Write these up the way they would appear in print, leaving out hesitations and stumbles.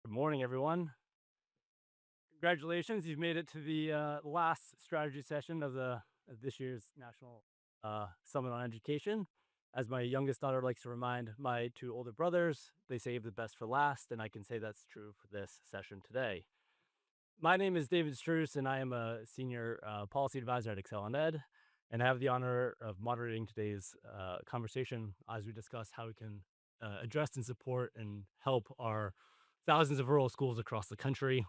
Good morning, everyone. Congratulations, you've made it to the last strategy session of this year's National Summit on Education. As my youngest daughter likes to remind my two older brothers, they save the best for last, and I can say that's true for this session today. My name is David Struhs, and I am a senior policy advisor at ExcelinEd, and I have the honor of moderating today's conversation as we discuss how we can address and support and help our thousands of rural schools across the country.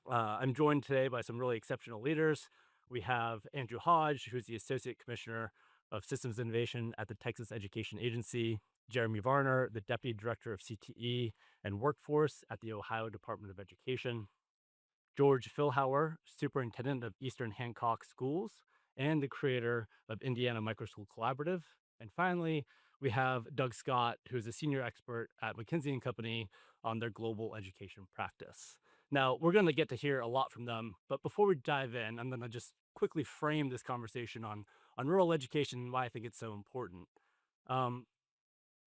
I'm joined today by some really exceptional leaders. We have Andrew Hodge, who's the Associate Commissioner of Systems Innovation at the Texas Education Agency, Jeremy Varner, the Deputy Director of CTE and Workforce at the Ohio Department of Education, George Philhower, Superintendent of Eastern Hancock Schools and the creator of Indiana Microschool Collaborative. And finally, we have Doug Scott, who is a senior expert at McKinsey and Company on their global education practice. Now, we're going to get to hear a lot from them, but before we dive in, I'm going to just quickly frame this conversation on rural education and why I think it's so important. Um,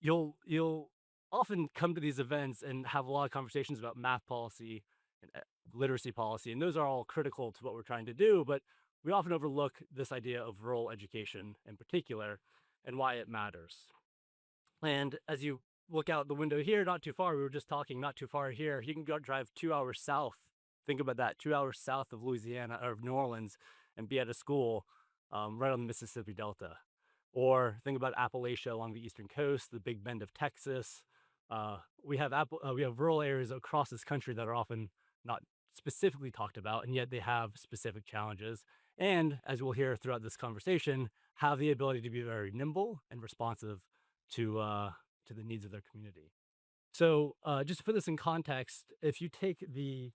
you'll often come to these events and have a lot of conversations about math policy and literacy policy, and those are all critical to what we're trying to do, but we often overlook this idea of rural education in particular and why it matters. And as you look out the window here, not too far, we were just talking, not too far here, you can go drive 2 hours south. Think about that, 2 hours south of Louisiana or of New Orleans and be at a school right on the Mississippi Delta. Or think about Appalachia along the eastern coast, the Big Bend of Texas. We have rural areas across this country that are often not specifically talked about, and yet they have specific challenges. And as we'll hear throughout this conversation, have the ability to be very nimble and responsive to the needs of their community. So, just to put this in context, if you take the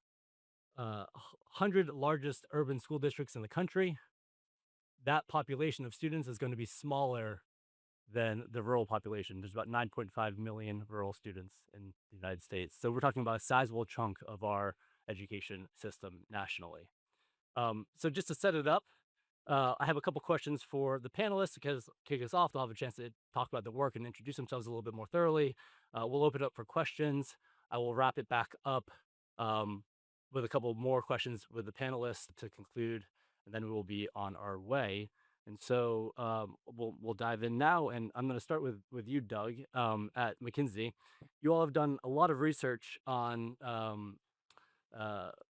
100 largest urban school districts in the country, that population of students is going to be smaller than the rural population. There's about 9.5 million rural students in the United States. So we're talking about a sizable chunk of our education system nationally. So just to set it up, I have a couple questions for the panelists because kick us off. They'll have a chance to talk about the work and introduce themselves a little bit more thoroughly. We'll open it up for questions. I will wrap it back up with a couple more questions with the panelists to conclude, and then we will be on our way. And so we'll dive in now, and I'm going to start with you, Doug, at McKinsey. You all have done a lot of research on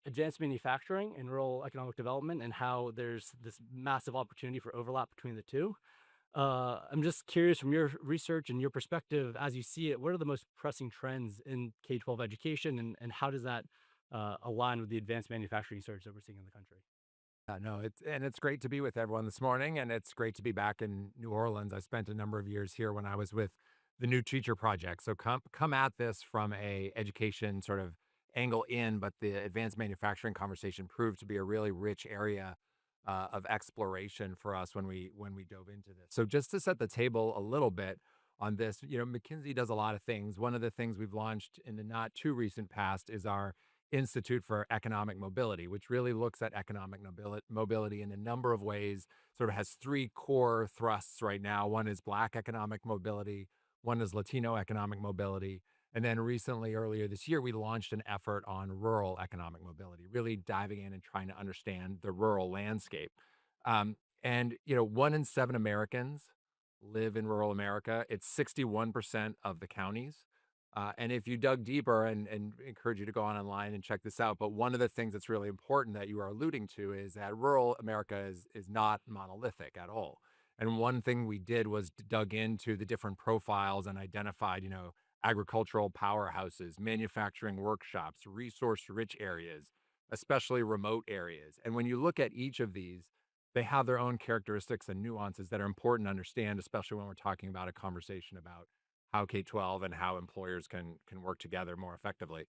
advanced manufacturing and rural economic development and how there's this massive opportunity for overlap between the two. I'm just curious from your research and your perspective as you see it, what are the most pressing trends in K-12 education and how does that align with the advanced manufacturing surge that we're seeing in the country? No, it's great to be with everyone this morning, and it's great to be back in New Orleans. I spent a number of years here when I was with the New Teacher Project. So come at this from a education sort of angle in, but the advanced manufacturing conversation proved to be a really rich area of exploration for us when we dove into this. So just to set the table a little bit on this, McKinsey does a lot of things. One of the things we've launched in the not too recent past is our Institute for Economic Mobility, which really looks at economic mobility in a number of ways, sort of has three core thrusts right now. One is Black economic mobility, one is Latino economic mobility. And then recently, earlier this year, we launched an effort on rural economic mobility, really diving in and trying to understand the rural landscape. And 1 in 7 Americans live in rural America. It's 61% of the counties. And if you dug deeper and encourage you to go online and check this out, but one of the things that's really important that you are alluding to is that rural America is not monolithic at all. And one thing we did was dug into the different profiles and identified, agricultural powerhouses, manufacturing workshops, resource-rich areas, especially remote areas. And when you look at each of these, they have their own characteristics and nuances that are important to understand, especially when we're talking about a conversation about how K-12 and how employers can work together more effectively.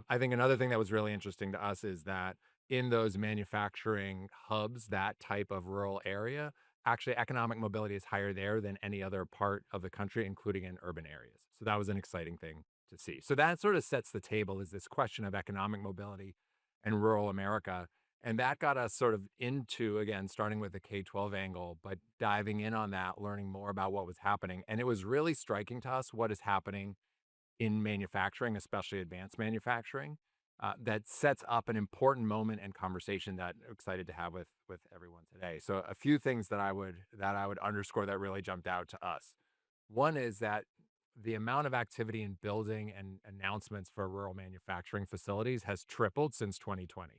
I think another thing that was really interesting to us is that in those manufacturing hubs, that type of rural area, actually economic mobility is higher there than any other part of the country, including in urban areas. So that was an exciting thing to see. So that sort of sets the table, is this question of economic mobility and rural America. And that got us sort of into, again, starting with the K-12 angle, but diving in on that, learning more about what was happening. And it was really striking to us what is happening in manufacturing, especially advanced manufacturing, that sets up an important moment and conversation that I'm excited to have with everyone today. So a few things that I would underscore that really jumped out to us. One is that the amount of activity in building and announcements for rural manufacturing facilities has tripled since 2020,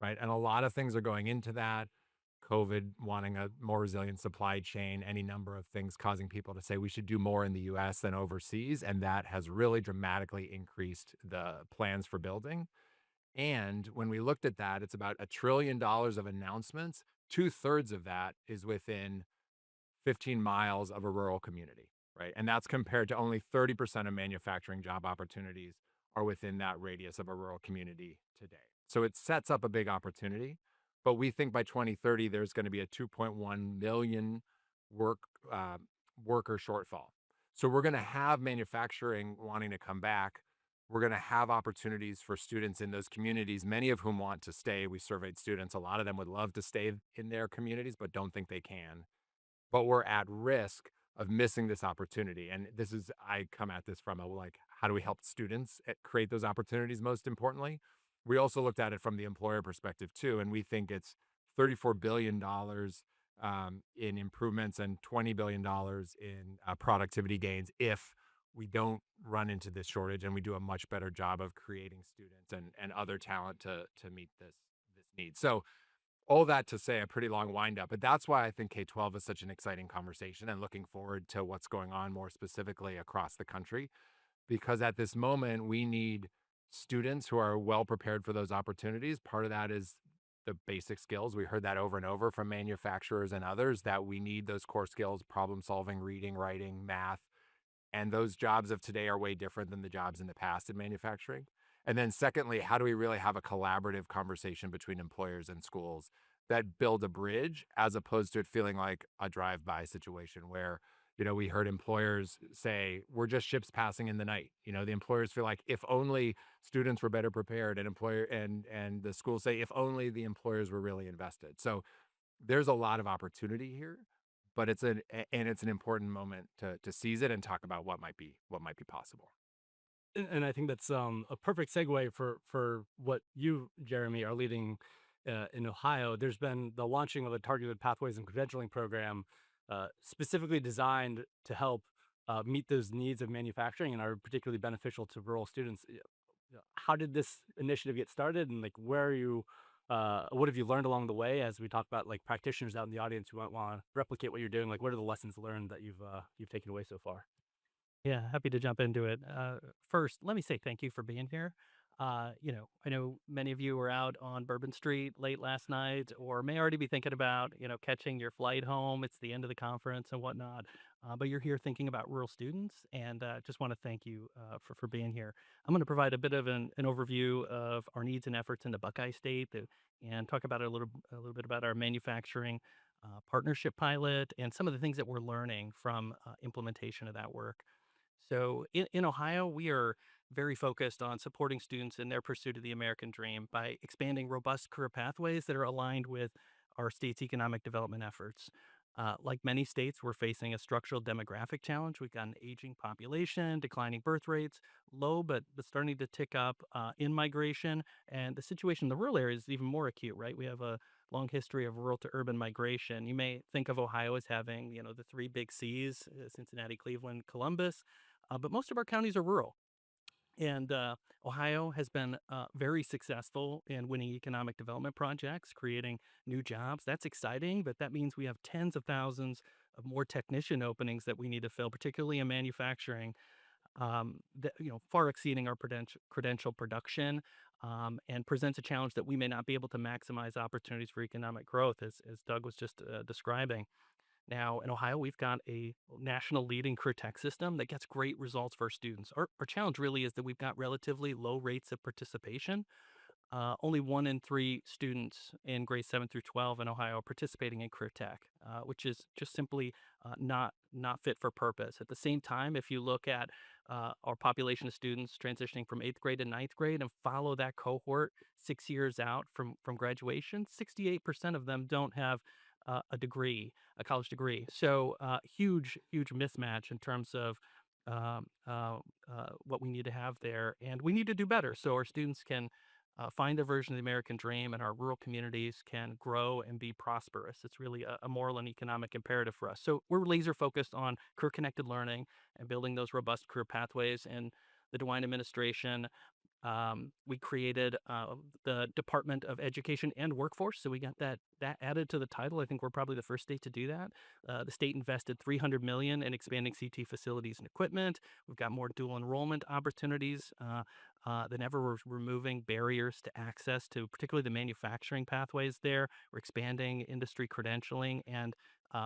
right? And a lot of things are going into that. COVID wanting a more resilient supply chain, any number of things causing people to say we should do more in the US than overseas. And that has really dramatically increased the plans for building. And when we looked at that, it's about $1 trillion of announcements. Two-thirds of that is within 15 miles of a rural community, right? And that's compared to only 30% of manufacturing job opportunities are within that radius of a rural community today. So it sets up a big opportunity. But we think by 2030, there's going to be a 2.1 million work uh, worker shortfall. So we're going to have manufacturing wanting to come back. We're going to have opportunities for students in those communities, many of whom want to stay. We surveyed students. A lot of them would love to stay in their communities, but don't think they can, but we're at risk of missing this opportunity. And this is, I come at this from a like, how do we help students create those opportunities most importantly? We also looked at it from the employer perspective too. And we think it's $34 billion in improvements and $20 billion in productivity gains if we don't run into this shortage and we do a much better job of creating students and other talent to meet this need. So all that to say, a pretty long wind up, but that's why I think K-12 is such an exciting conversation and looking forward to what's going on more specifically across the country. Because at this moment, we need students who are well prepared for those opportunities. Part of that is the basic skills. We heard that over and over from manufacturers and others that we need those core skills, problem solving, reading, writing, math, and those jobs of today are way different than the jobs in the past in manufacturing. And then secondly, how do we really have a collaborative conversation between employers and schools that build a bridge as opposed to it feeling like a drive-by situation where, we heard employers say, we're just ships passing in the night. The employers feel like if only students were better prepared, and employer and the schools say if only the employers were really invested. So there's a lot of opportunity here, but it's an important moment to seize it and talk about what might be possible. And I think that's a perfect segue for what you, Jeremy, are leading in Ohio. There's been the launching of a targeted pathways and credentialing program specifically designed to help meet those needs of manufacturing and are particularly beneficial to rural students. How did this initiative get started, and like where are you? What have you learned along the way? As we talk about like practitioners out in the audience who might want to replicate what you're doing, like what are the lessons learned that you've taken away so far? Yeah, happy to jump into it. First, let me say thank you for being here. I know many of you were out on Bourbon Street late last night, or may already be thinking about, catching your flight home. It's the end of the conference and whatnot. But you're here thinking about rural students, and just want to thank you for being here. I'm going to provide a bit of an overview of our needs and efforts in the Buckeye State, and talk about a little bit about our manufacturing partnership pilot and some of the things that we're learning from implementation of that work. So in Ohio, we are very focused on supporting students in their pursuit of the American dream by expanding robust career pathways that are aligned with our state's economic development efforts. Like many states, we're facing a structural demographic challenge. We've got an aging population, declining birth rates, low but starting to tick up in migration, and the situation in the rural areas is even more acute. Right, we have a long history of rural to urban migration. You may think of Ohio as having, the three big C's: Cincinnati, Cleveland, Columbus, but most of our counties are rural. And Ohio has been very successful in winning economic development projects, creating new jobs. That's exciting, but that means we have tens of thousands of more technician openings that we need to fill, particularly in manufacturing, that far exceeding our credential production, and presents a challenge that we may not be able to maximize opportunities for economic growth, as Doug was just describing. Now, in Ohio, we've got a national leading career tech system that gets great results for our students. Our challenge really is that we've got relatively low rates of participation. Only 1 in 3 students in grades 7 through 12 in Ohio are participating in career tech, which is just simply not fit for purpose. At the same time, if you look at our population of students transitioning from 8th grade to 9th grade and follow that cohort 6 years out from graduation, 68% of them don't have a degree, a college degree. So huge mismatch in terms of what we need to have there, and we need to do better so our students can find their version of the American dream, and our rural communities can grow and be prosperous. It's really a moral and economic imperative for us. So we're laser focused on career connected learning and building those robust career pathways. And the DeWine administration, we created the Department of Education and Workforce, so we got that added to the title. I think we're probably the first state to do that. The state invested $300 million in expanding CT facilities and equipment. We've got more dual enrollment opportunities than ever. We're removing barriers to access to particularly the manufacturing pathways there. We're expanding industry credentialing, and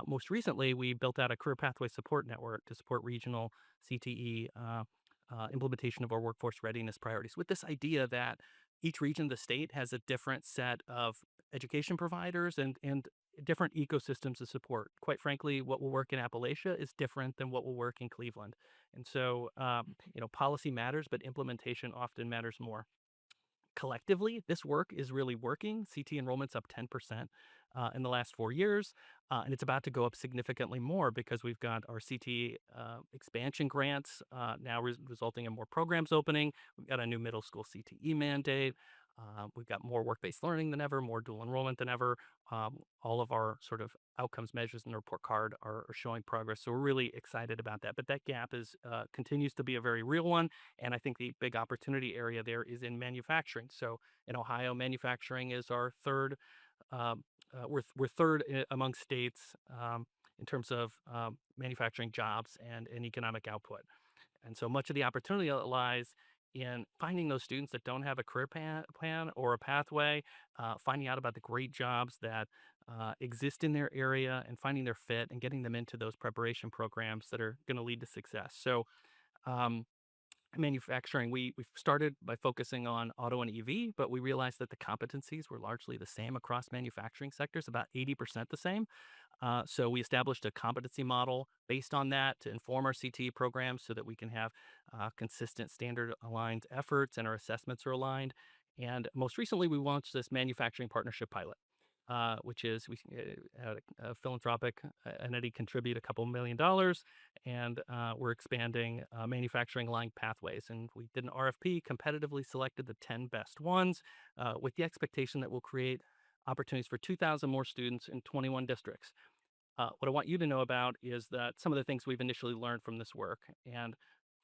most recently, we built out a career pathway support network to support regional CTE implementation of our workforce readiness priorities, with this idea that each region of the state has a different set of education providers and different ecosystems of support. Quite frankly, what will work in Appalachia is different than what will work in Cleveland. And so, policy matters, but implementation often matters more. Collectively, this work is really working. CT enrollment's up 10% in the last 4 years, and it's about to go up significantly more because we've got our CT expansion grants now resulting in more programs opening. We've got a new middle school CTE mandate. We've got more work-based learning than ever, more dual enrollment than ever. All of our sort of outcomes measures in the report card are showing progress. So we're really excited about that. But that gap is continues to be a very real one. And I think the big opportunity area there is in manufacturing. So in Ohio, manufacturing is our third. We're third among states in terms of manufacturing jobs and economic output. And so much of the opportunity lies in finding those students that don't have a career plan or a pathway, finding out about the great jobs that exist in their area and finding their fit and getting them into those preparation programs that are going to lead to success. So, um, manufacturing, we've started by focusing on auto and EV, but we realized that the competencies were largely the same across manufacturing sectors, about 80% the same. So we established a competency model based on that to inform our CTE programs so that we can have consistent standard aligned efforts and our assessments are aligned. And most recently, we launched this manufacturing partnership pilot. Which is we had a philanthropic entity contribute a couple $1 million, and we're expanding manufacturing line pathways. And we did an RFP, competitively selected the 10 best ones, with the expectation that we'll create opportunities for 2,000 more students in 21 districts. What I want you to know about is that some of the things we've initially learned from this work. And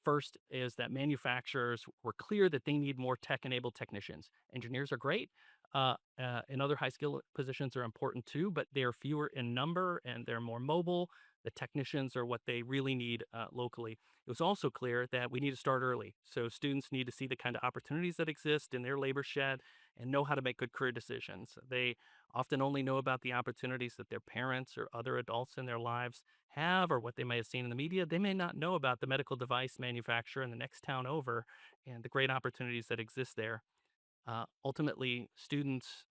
first is that manufacturers were clear that they need more tech-enabled technicians. Engineers are great, and other high-skill positions are important too, but they are fewer in number and they're more mobile. The technicians are what they really need locally. It was also clear that we need to start early. So students need to see the kind of opportunities that exist in their labor shed and know how to make good career decisions. They often only know about the opportunities that their parents or other adults in their lives have or what they may have seen in the media. They may not know about the medical device manufacturer in the next town over and the great opportunities that exist there. Ultimately, students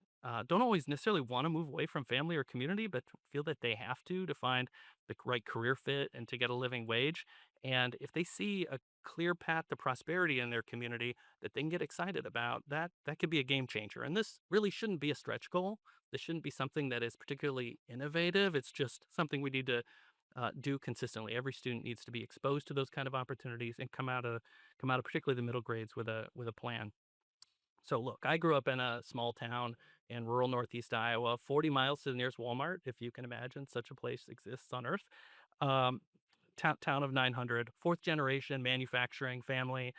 don't always necessarily want to move away from family or community, but feel that they have to find the right career fit and to get a living wage. And if they see a clear path to prosperity in their community that they can get excited about, that could be a game changer. And this really shouldn't be a stretch goal. This shouldn't be something that is particularly innovative. It's just something we need to do consistently. Every student needs to be exposed to those kind of opportunities and come out of particularly the middle grades with a plan. So look, I grew up in a small town in rural northeast Iowa, 40 miles to the nearest Walmart, if you can imagine such a place exists on Earth. Um, town of 900, fourth generation manufacturing family.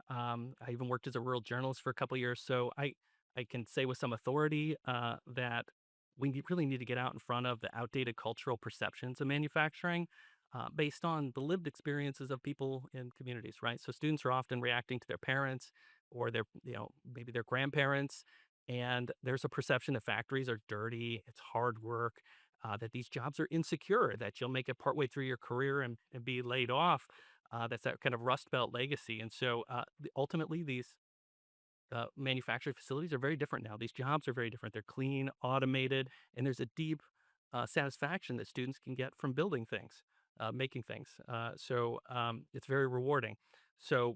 I even worked as a rural journalist for a couple years, so I can say with some authority that really need to get out in front of the outdated cultural perceptions of manufacturing. Based on the lived experiences of people in communities, right? So students are often reacting to their parents or their, maybe their grandparents, and there's a perception that factories are dirty, it's hard work, that these jobs are insecure, that you'll make it partway through your career and be laid off. That's that kind of Rust Belt legacy. And so ultimately, these manufacturing facilities are very different now. These jobs are very different. They're clean, automated, and there's a deep satisfaction that students can get from building things, making things. So it's very rewarding. So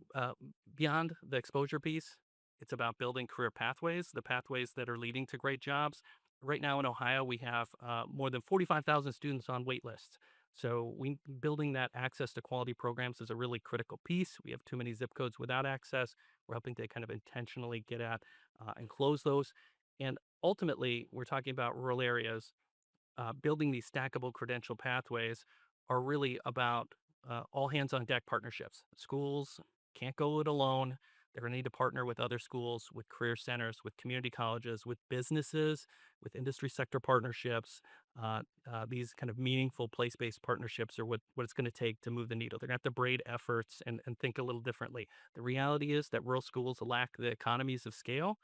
beyond the exposure piece, it's about building career pathways, the pathways that are leading to great jobs. Right now in Ohio, we have more than 45,000 students on wait lists. So building that access to quality programs is a really critical piece. We have too many zip codes without access. We're helping to kind of intentionally get at and close those. And ultimately, we're talking about rural areas. Building these stackable credential pathways are really about all hands on deck partnerships. Schools can't go it alone. They're going to need to partner with other schools, with career centers, with community colleges, with businesses, with industry sector partnerships. These kind of meaningful place based partnerships are what it's going to take to move the needle. They're going to have to braid efforts and think a little differently. The reality is that rural schools lack the economies of scale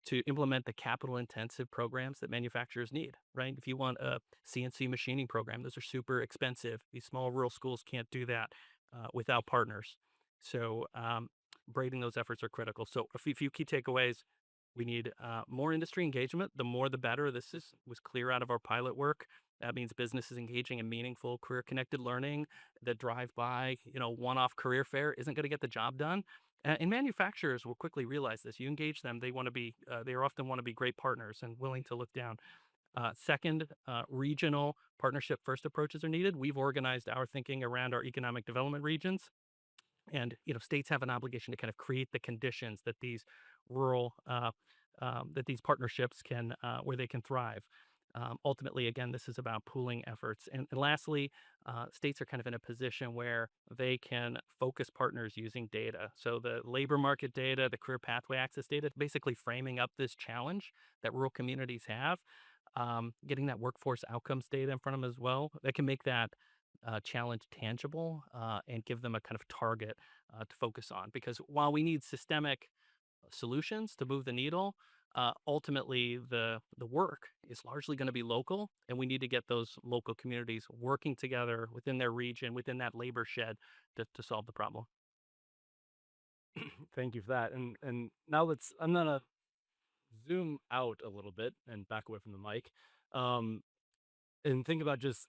to implement the capital intensive programs that manufacturers need, right? If you want a CNC machining program, those are super expensive. These small rural schools can't do that without partners. So, braiding those efforts are critical. So, a few key takeaways. We need more industry engagement. The more, the better. Was clear out of our pilot work. That means businesses engaging in meaningful career connected learning. The drive by, one-off career fair isn't going to get the job done. And manufacturers will quickly realize this. You engage them, they often want to be great partners and willing to look down. Second, regional partnership first approaches are needed. We've organized our thinking around our economic development regions, and states have an obligation to kind of create the conditions that these rural that these partnerships can where they can thrive. Ultimately, again, this is about pooling efforts. And lastly, states are kind of in a position where they can focus partners using data. So the labor market data, the career pathway access data, basically framing up this challenge that rural communities have. Getting that workforce outcomes data in front of them as well, that can make that challenge tangible and give them a kind of target to focus on. Because while we need systemic solutions to move the needle, ultimately the work is largely going to be local, and we need to get those local communities working together within their region, within that labor shed, to solve the problem. Thank you for that. And now I'm gonna zoom out a little bit and back away from the mic, um, and think about just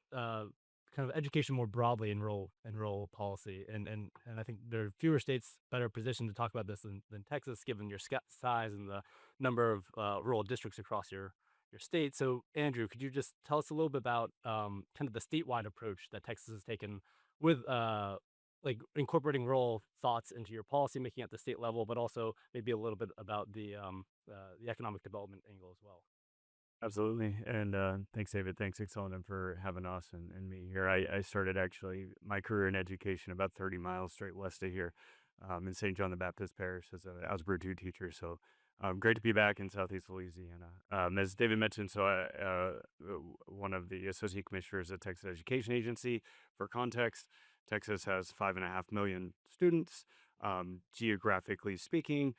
kind of education more broadly in rural policy. And I think there are fewer states better positioned to talk about this than Texas, given your size and the number of rural districts across your state. So, Andrew, could you just tell us a little bit about kind of the statewide approach that Texas has taken with like incorporating rural thoughts into your policy making at the state level, but also maybe a little bit about the economic development angle as well. Absolutely. And thanks, David. Thanks, ExcelinEd, for having us and me here. I started actually my career in education about 30 miles straight west of here in St. John the Baptist Parish as a Algebra 2 teacher. So great to be back in Southeast Louisiana. As David mentioned, so one of the associate commissioners at Texas Education Agency. For context, Texas has 5.5 million students. Geographically speaking,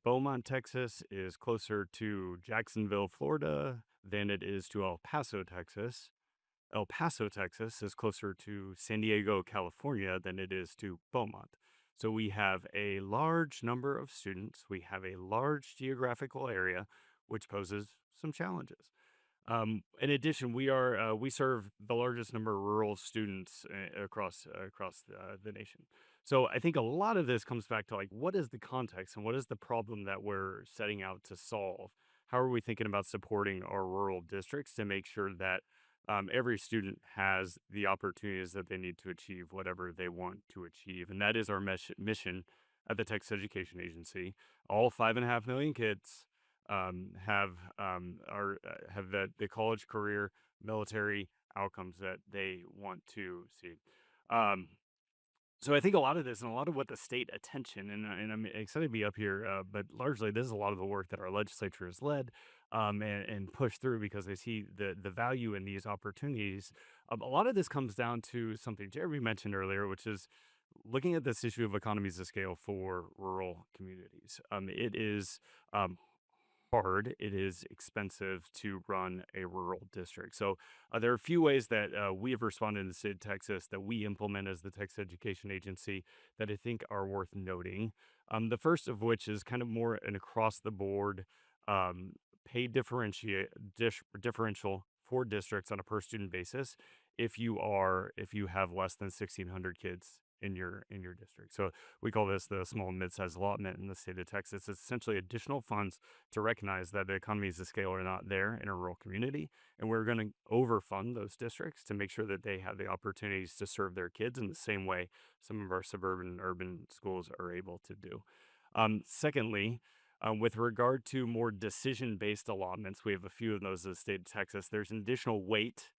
Beaumont, Texas is closer to Jacksonville, Florida than it is to El Paso, Texas. El Paso, Texas is closer to San Diego, California than it is to Beaumont. So we have a large number of students. We have a large geographical area, which poses some challenges. In addition, we serve the largest number of rural students across the nation. So I think a lot of this comes back to like what is the context and what is the problem that we're setting out to solve? How are we thinking about supporting our rural districts to make sure that every student has the opportunities that they need to achieve whatever they want to achieve? And that is our mission at the Texas Education Agency. All 5.5 million kids have the college, career, military outcomes that they want to see. Um, so I think a lot of this and a lot of what the state attention and I'm excited to be up here, but largely this is a lot of the work that our legislature has led and pushed through because they see the value in these opportunities. A lot of this comes down to something Jeremy mentioned earlier, which is looking at this issue of economies of scale for rural communities. It is hard, it is expensive to run a rural district. So there are a few ways that we have responded in the state of Texas that we implement as the Texas Education Agency that I think are worth noting. The first of which is kind of more an across the board um, pay differential for districts on a per student basis if you have less than 1,600 kids in your district. So we call this the small and mid-sized allotment in the state of Texas. It's essentially additional funds to recognize that the economies of scale are not there in a rural community, and we're going to overfund those districts to make sure that they have the opportunities to serve their kids in the same way some of our suburban and urban schools are able to do. Secondly, with regard to more decision-based allotments, we have a few of those in the state of Texas. There's an additional weight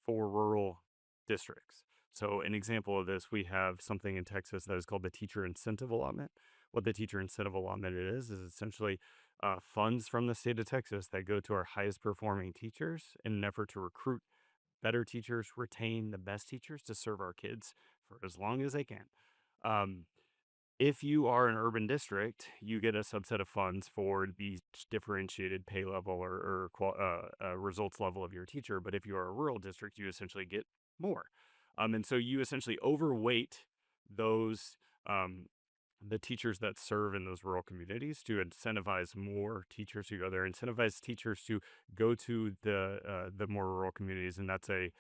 for rural districts. So an example of this, we have something in Texas that is called the teacher incentive allotment. What the teacher incentive allotment is essentially funds from the state of Texas that go to our highest performing teachers in an effort to recruit better teachers, retain the best teachers to serve our kids for as long as they can. Um, if you are an urban district, you get a subset of funds for the differentiated pay level or results level of your teacher. But if you are a rural district, you essentially get more. And so you essentially overweight those um, the teachers that serve in those rural communities to incentivize more teachers to go there, incentivize teachers to go to the more rural communities, and that's a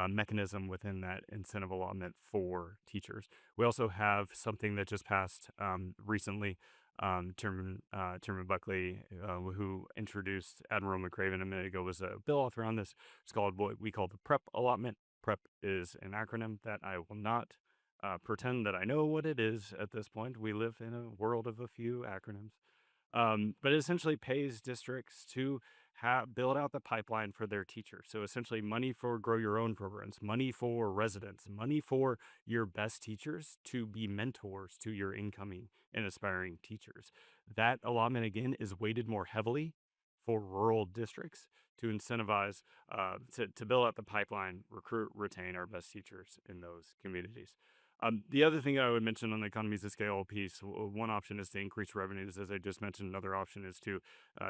mechanism within that incentive allotment for teachers. We also have something that just passed recently. Chairman Buckley, who introduced Admiral McCraven a minute ago, was a bill author on this. It's called what we call the PrEP allotment. PrEP is an acronym that I will not pretend that I know what it is at this point. We live in a world of a few acronyms. But it essentially pays districts to build out the pipeline for their teachers. So essentially money for grow your own programs, money for residents, money for your best teachers to be mentors to your incoming and aspiring teachers. That allotment, again, is weighted more heavily for rural districts to incentivize, to build out the pipeline, recruit, retain our best teachers in those communities. The other thing I would mention on the economies of scale piece, one option is to increase revenues, as I just mentioned. Another option is to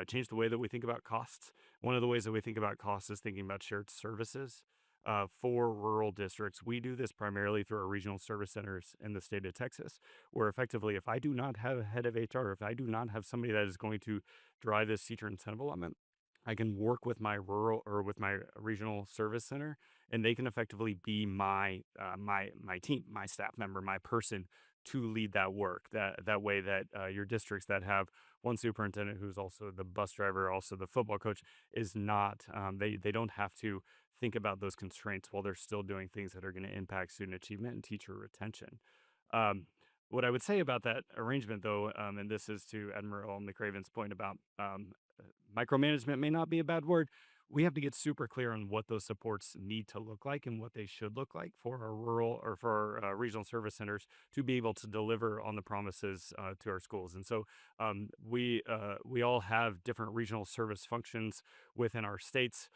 change the way that we think about costs. One of the ways that we think about costs is thinking about shared services. For rural districts, we do this primarily through our regional service centers in the state of Texas, where effectively, if I do not have a head of HR, if I do not have somebody that is going to drive this teacher incentive allotment, I can work with my rural or with my regional service center, and they can effectively be my team, my staff member, my person to lead that work. That way that your districts that have one superintendent who's also the bus driver, also the football coach, is not they don't have to think about those constraints while they're still doing things that are going to impact student achievement and teacher retention. Um, what I would say about that arrangement, though, and this is to Admiral McCraven's point about micromanagement may not be a bad word. We have to get super clear on what those supports need to look like and what they should look like for our rural or for our regional service centers to be able to deliver on the promises to our schools. And so we all have different regional service functions within our states.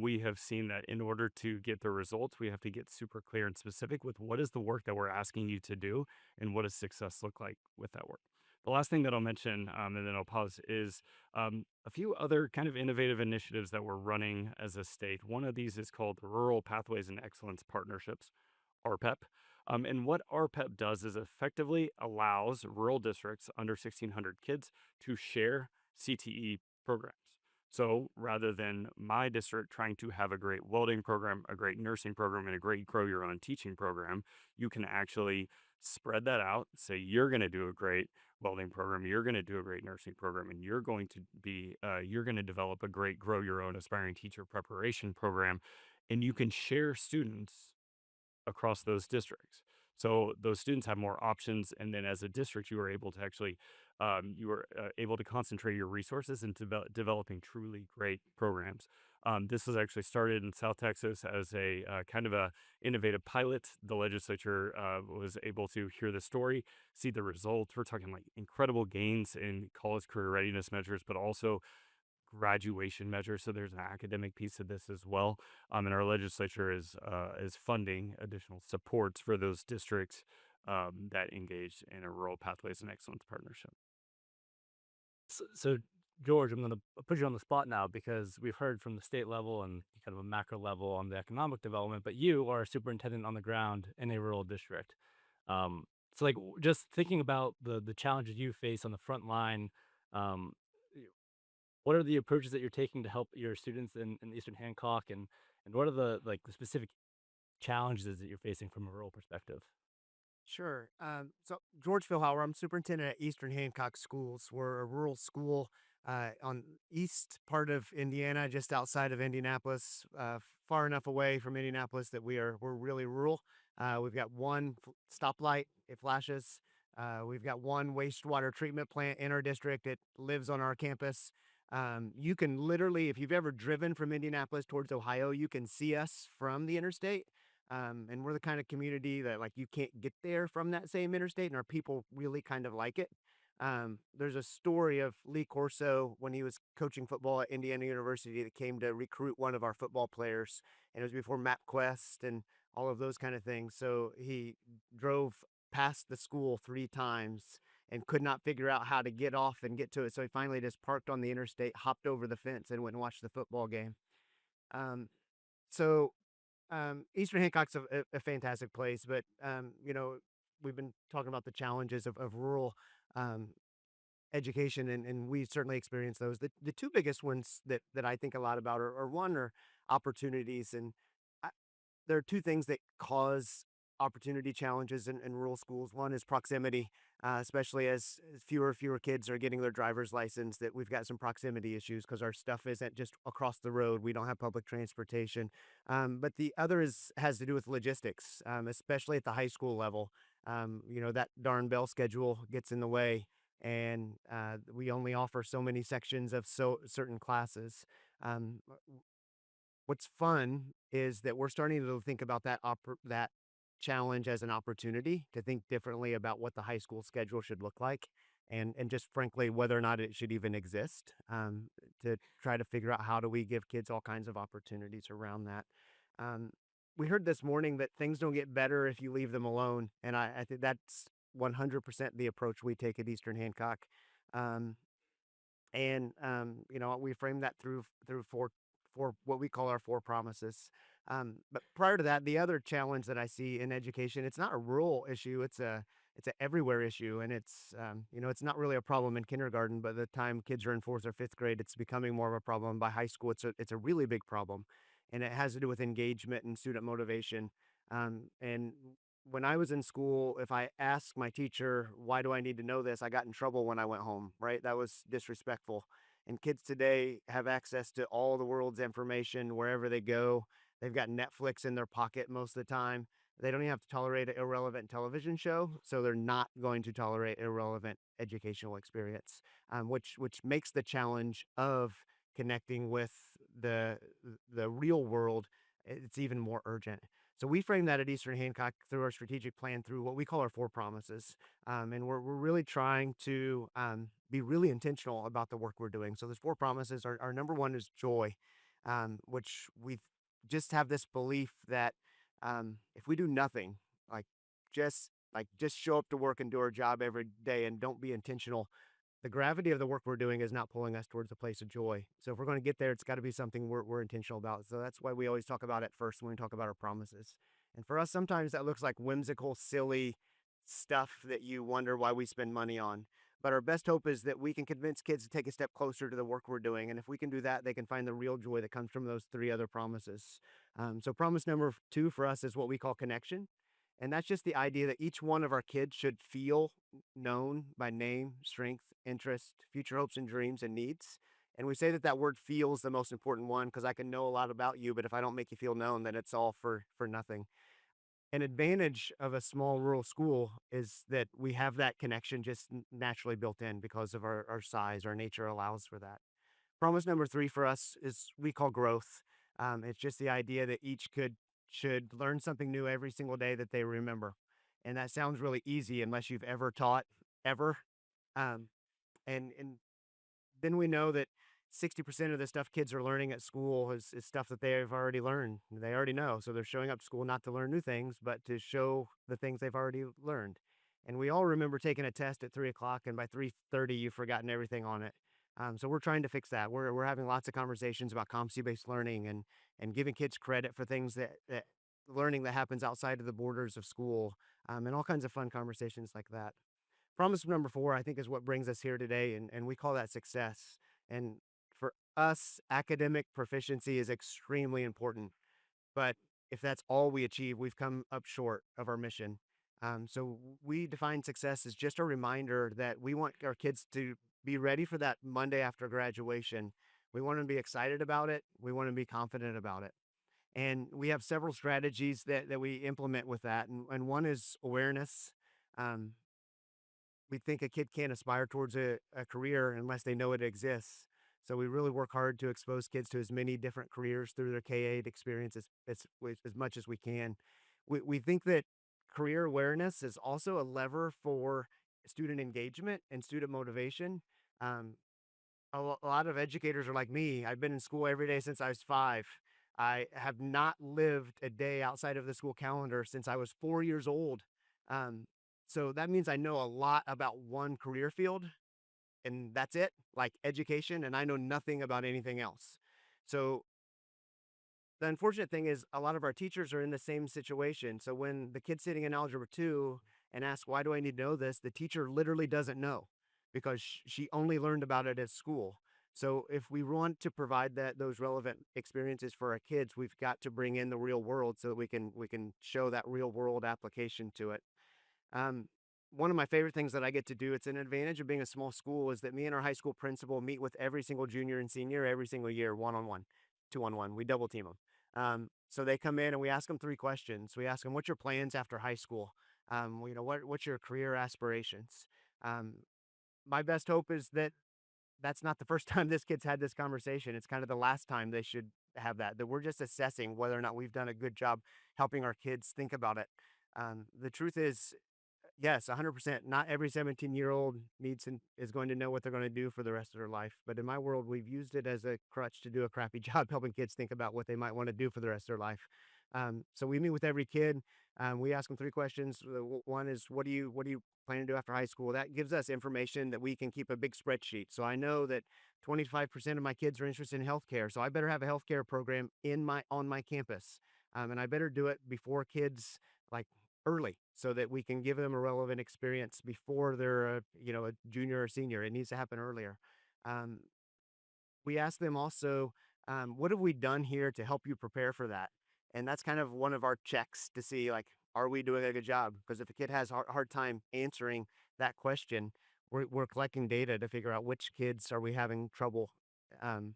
We have seen that in order to get the results, we have to get super clear and specific with what is the work that we're asking you to do and what does success look like with that work. The last thing that I'll mention, and then I'll pause, is a few other kind of innovative initiatives that we're running as a state. One of these is called the Rural Pathways and Excellence Partnerships, RPEP. And what RPEP does is effectively allows rural districts under 1,600 kids to share CTE programs. So rather than my district trying to have a great welding program, a great nursing program, and a great grow your own teaching program, you can actually spread that out. Say you're going to do a great welding program, you're going to do a great nursing program, and you're going to develop a great grow your own aspiring teacher preparation program, and you can share students across those districts. So those students have more options, and then as a district, you are able to actually able to concentrate your resources into developing truly great programs. This was actually started in South Texas as a kind of a innovative pilot. The legislature was able to hear the story, see the results. We're talking like incredible gains in college career readiness measures, but also graduation measures. So there's an academic piece of this as well. And our legislature is funding additional supports for those districts that engage in a rural pathways and excellence partnership. So, George, I'm going to put you on the spot now because we've heard from the state level and kind of a macro level on the economic development, but you are a superintendent on the ground in a rural district. So, like, just thinking about the challenges you face on the front line, um, y- what are the approaches that you're taking to help your students in Eastern Hancock, and what are the specific challenges that you're facing from a rural perspective? Sure. So George Philhower, I'm superintendent at Eastern Hancock Schools. We're a rural school on east part of Indiana, just outside of Indianapolis, far enough away from Indianapolis that we're really rural. We've got one stoplight; it flashes. We've got one wastewater treatment plant in our district. It lives on our campus. You can literally, if you've ever driven from Indianapolis towards Ohio, you can see us from the interstate. And we're the kind of community that like you can't get there from that same interstate, and our people really kind of like it. There's a story of Lee Corso when he was coaching football at Indiana University that came to recruit one of our football players, and it was before MapQuest and all of those kind of things. So he drove past the school 3 times and could not figure out how to get off and get to it. So he finally just parked on the interstate, hopped over the fence, and went and watched the football game. Um, so Eastern Hancock's a fantastic place, but we've been talking about the challenges of rural um, education, and we certainly experience those. The two biggest ones that I think a lot about are one are opportunities, and I, there are two things that cause opportunity challenges in rural schools. One is proximity, especially as fewer kids are getting their driver's license. That we've got some proximity issues because our stuff isn't just across the road. We don't have public transportation. But the other is has to do with logistics, especially at the high school level. That darn bell schedule gets in the way, and we only offer so many sections of certain classes. Um, what's fun is that we're starting to think about that challenge as an opportunity to think differently about what the high school schedule should look like, and just frankly whether or not it should even exist, to try to figure out how do we give kids all kinds of opportunities around that. Um, we heard this morning that things don't get better if you leave them alone, and I think that's 100% the approach we take at Eastern Hancock. Um, we frame that through four what we call our four promises. But prior to that, the other challenge that I see in education, it's not a rural issue, it's a everywhere issue, and it's not really a problem in kindergarten, but the time kids are in fourth or fifth grade, it's becoming more of a problem. By high school, it's a really big problem, and it has to do with engagement and student motivation. And when I was in school, if I asked my teacher, why do I need to know this? I got in trouble when I went home, right? That was disrespectful. And kids today have access to all the world's information wherever they go. They've got Netflix in their pocket most of the time. They don't even have to tolerate an irrelevant television show, so they're not going to tolerate irrelevant educational experience, which makes the challenge of connecting with the the real world, it's even more urgent. So we frame that at Eastern Hancock through our strategic plan, through what we call our four promises. And we're really trying to be really intentional about the work we're doing. So those four promises are our number one is joy, which we just have this belief that if we do nothing, like just show up to work and do our job every day and don't be intentional, the gravity of the work we're doing is not pulling us towards a place of joy. So if we're going to get there, it's got to be something we're intentional about. So that's why we always talk about it first when we talk about our promises. And for us, sometimes that looks like whimsical, silly stuff that you wonder why we spend money on. But our best hope is that we can convince kids to take a step closer to the work we're doing. And if we can do that, they can find the real joy that comes from those three other promises. So promise number two for us is what we call connection. And that's just the idea that each one of our kids should feel known by name, strength, interest, future hopes and dreams and needs. And we say that that word feel is the most important one because I can know a lot about you, but if I don't make you feel known, then it's all for nothing. An advantage of a small rural school is that we have that connection just naturally built in because of our size. Our nature allows for that. Promise number three for us is we call growth. It's just the idea that each kid should learn something new every single day that they remember. And that sounds really easy unless you've ever taught ever. Um, and then we know that 60% of the stuff kids are learning at school is stuff that they've already learned. They already know. So they're showing up to school not to learn new things, but to show the things they've already learned. And we all remember taking a test at 3 o'clock, and by 3:30, you've forgotten everything on it. So we're trying to fix that. We're having lots of conversations about competency-based learning and giving kids credit for things that learning that happens outside of the borders of school, and all kinds of fun conversations like that. Promise number four, I think, is what brings us here today, and we call that success. And for us, academic proficiency is extremely important. But if that's all we achieve, we've come up short of our mission. So we define success as just a reminder that we want our kids to be ready for that Monday after graduation. We want them to be excited about it. We want them to be confident about it. And we have several strategies that we implement with that. And one is awareness. Um, we think a kid can't aspire towards a career unless they know it exists. So we really work hard to expose kids to as many different careers through their K-8 experience as much as we can. We think that career awareness is also a lever for student engagement and student motivation. Um, a lot of educators are like me. I've been in school every day since I was 5. I have not lived a day outside of the school calendar since I was 4 years old. Um, so that means I know a lot about one career field, and that's it, like education, and I know nothing about anything else. So the unfortunate thing is a lot of our teachers are in the same situation. So when the kid's sitting in algebra 2 and asks, "Why do I need to know this?" the teacher literally doesn't know because she only learned about it at school. So if we want to provide those relevant experiences for our kids, we've got to bring in the real world so that we can show that real world application to it. Um, One of my favorite things that I get to do, it's an advantage of being a small school, is that me and our high school principal meet with every single junior and senior every single year, one on one, two on one. We double team them. So they come in and we ask them 3 questions. We ask them, "What's your plans after high school? What's your career aspirations?" Um, my best hope is that that's not the first time this kid's had this conversation. It's kind of the last time they should have that we're just assessing whether or not we've done a good job helping our kids think about it. The truth is, yes, 100%. Not every 17-year-old is going to know what they're going to do for the rest of their life. But in my world, we've used it as a crutch to do a crappy job helping kids think about what they might want to do for the rest of their life. So we meet with every kid. We ask them 3 questions. One is, what do you plan to do after high school? That gives us information that we can keep a big spreadsheet. So I know that 25% of my kids are interested in healthcare. So I better have a healthcare program on my campus. And I better do it before kids, like, early, so that we can give them a relevant experience before they're a junior or senior. It needs to happen earlier. Um, we ask them also, what have we done here to help you prepare for that? And that's kind of one of our checks to see, like, are we doing a good job? Because if a kid has a hard time answering that question, we're collecting data to figure out which kids are we having trouble um,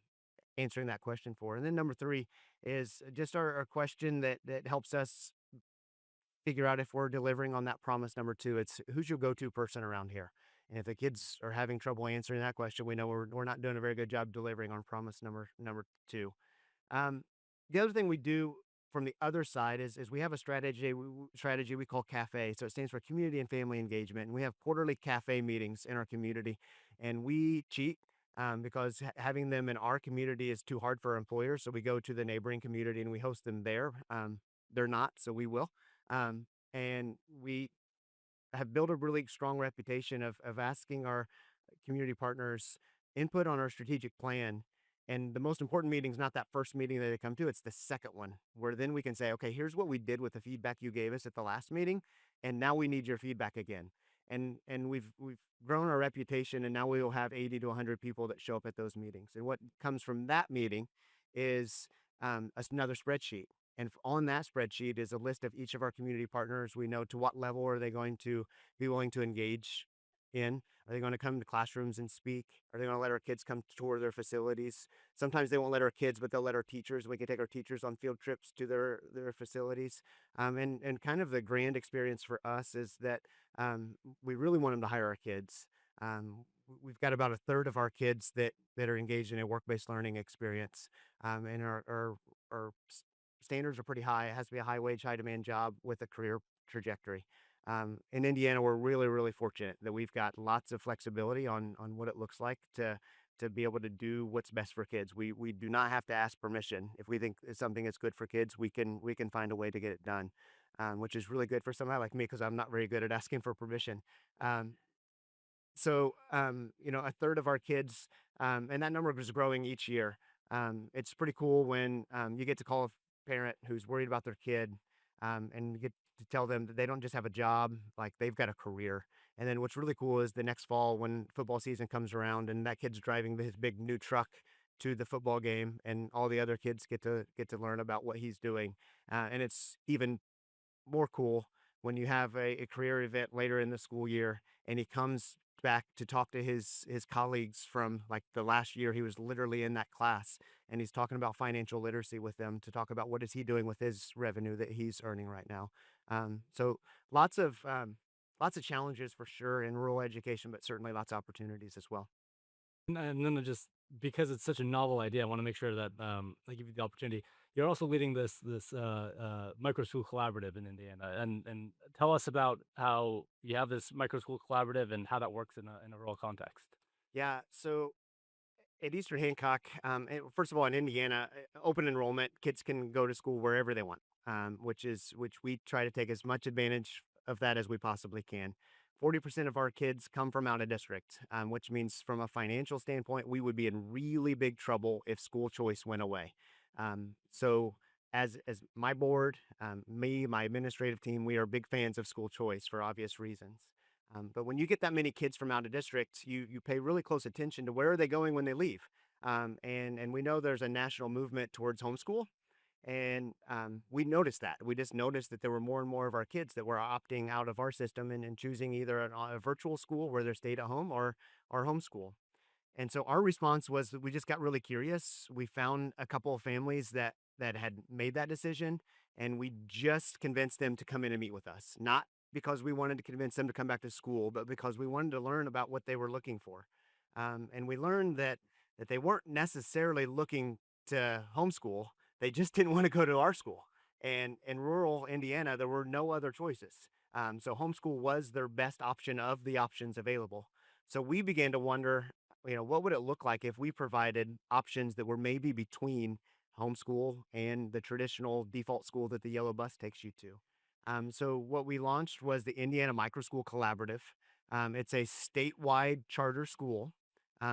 answering that question for. And then number 3 is just our question that helps us figure out if we're delivering on that promise. Number 2, it's, who's your go-to person around here? And if the kids are having trouble answering that question, we know we're not doing a very good job delivering on promise number 2. Um, the other thing we do from the other side is we have a strategy we call CAFE. So it stands for Community and Family Engagement. And we have quarterly CAFE meetings in our community. And we cheat because having them in our community is too hard for our employers. So we go to the neighboring community and we host them there. They're not, so we will. Um, and we have built a really strong reputation of asking our community partners input on our strategic plan. And the most important meeting is not that first meeting that they come to, it's the second one, where then we can say, okay, here's what we did with the feedback you gave us at the last meeting, and now we need your feedback again. And we've grown our reputation, and now we will have 80 to 100 people that show up at those meetings. And what comes from that meeting is another spreadsheet. And on that spreadsheet is a list of each of our community partners. We know to what level are they going to be willing to engage in. Are they going to come to classrooms and speak? Are they going to let our kids come tour their facilities? Sometimes they won't let our kids, but they'll let our teachers. We can take our teachers on field trips to their facilities. And kind of the grand experience for us is that we really want them to hire our kids. We've got about a third of our kids that are engaged in a work-based learning experience, and our standards are pretty high. It has to be a high wage, high demand job with a career trajectory. In Indiana, we're really, really fortunate that we've got lots of flexibility on what it looks like to be able to do what's best for kids. We do not have to ask permission. If we think something is good for kids, we can find a way to get it done, which is really good for somebody like me because I'm not very good at asking for permission. Um, a third of our kids, and that number is growing each year. It's pretty cool when you get to call a parent who's worried about their kid, and you get to tell them that they don't just have a job, like they've got a career. And then what's really cool is the next fall when football season comes around and that kid's driving his big new truck to the football game, and all the other kids get to learn about what he's doing. And it's even more cool when you have a career event later in the school year and he comes back to talk to his colleagues from like the last year he was literally in that class, and he's talking about financial literacy with them to talk about what is he doing with his revenue that he's earning right now. So lots of lots of challenges for sure in rural education, but certainly lots of opportunities as well. And then just because it's such a novel idea, I want to make sure that I give you the opportunity. You're also leading this micro school collaborative in Indiana, and tell us about how you have this micro school collaborative and how that works in a rural context. Yeah, so at Eastern Hancock, first of all, in Indiana, open enrollment, kids can go to school wherever they want, which we try to take as much advantage of that as we possibly can. 40% of our kids come from out of district, which means from a financial standpoint, we would be in really big trouble if school choice went away. So as my board, me, my administrative team, we are big fans of school choice for obvious reasons. But when you get that many kids from out of district, you pay really close attention to where are they going when they leave. And we know there's a national movement towards homeschool, and we noticed that. We just noticed that there were more and more of our kids that were opting out of our system and choosing either a virtual school where they're stayed at home or homeschool. And so our response was that we just got really curious. We found a couple of families that had made that decision, and we just convinced them to come in and meet with us. Not because we wanted to convince them to come back to school, but because we wanted to learn about what they were looking for. And we learned that they weren't necessarily looking to homeschool. They just didn't want to go to our school. And in rural Indiana, there were no other choices. So homeschool was their best option of the options available. So we began to wonder, what would it look like if we provided options that were maybe between homeschool and the traditional default school that the yellow bus takes you to. So what we launched was the Indiana Micro School Collaborative. It's a statewide charter school.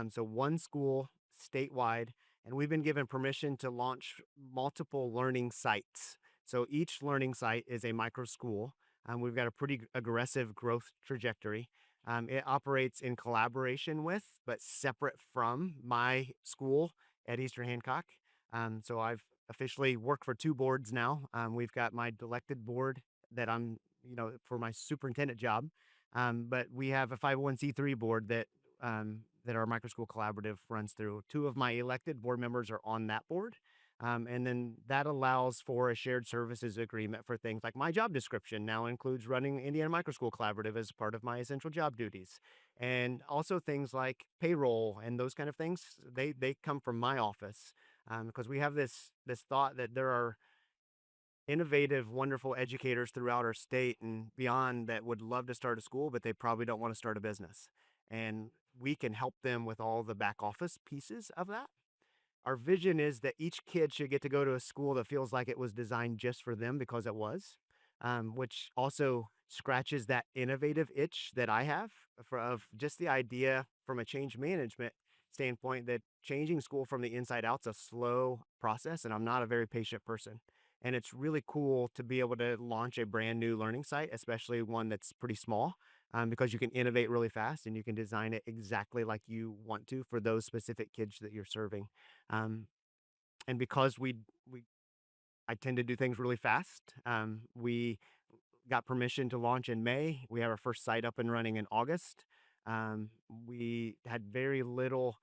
So one school statewide, and we've been given permission to launch multiple learning sites. So each learning site is a micro school. We've got a pretty aggressive growth trajectory. It operates in collaboration with, but separate from my school at Eastern Hancock. So I've officially worked for two boards now. We've got my elected board that I'm, for my superintendent job. But we have a 501c3 board that our micro school collaborative runs through. Two of my elected board members are on that board. And then that allows for a shared services agreement for things like my job description now includes running Indiana Micro School Collaborative as part of my essential job duties. And also things like payroll and those kind of things, they come from my office because we have this thought that there are innovative, wonderful educators throughout our state and beyond that would love to start a school, but they probably don't want to start a business. And we can help them with all the back office pieces of that. Our vision is that each kid should get to go to a school that feels like it was designed just for them because it was, which also scratches that innovative itch that I have of just the idea from a change management standpoint that changing school from the inside out is a slow process, and I'm not a very patient person. And it's really cool to be able to launch a brand new learning site, especially one that's pretty small, because you can innovate really fast and you can design it exactly like you want to for those specific kids that you're serving. Um, and because I tend to do things really fast, we got permission to launch in May. We have our first site up and running in August. We had very little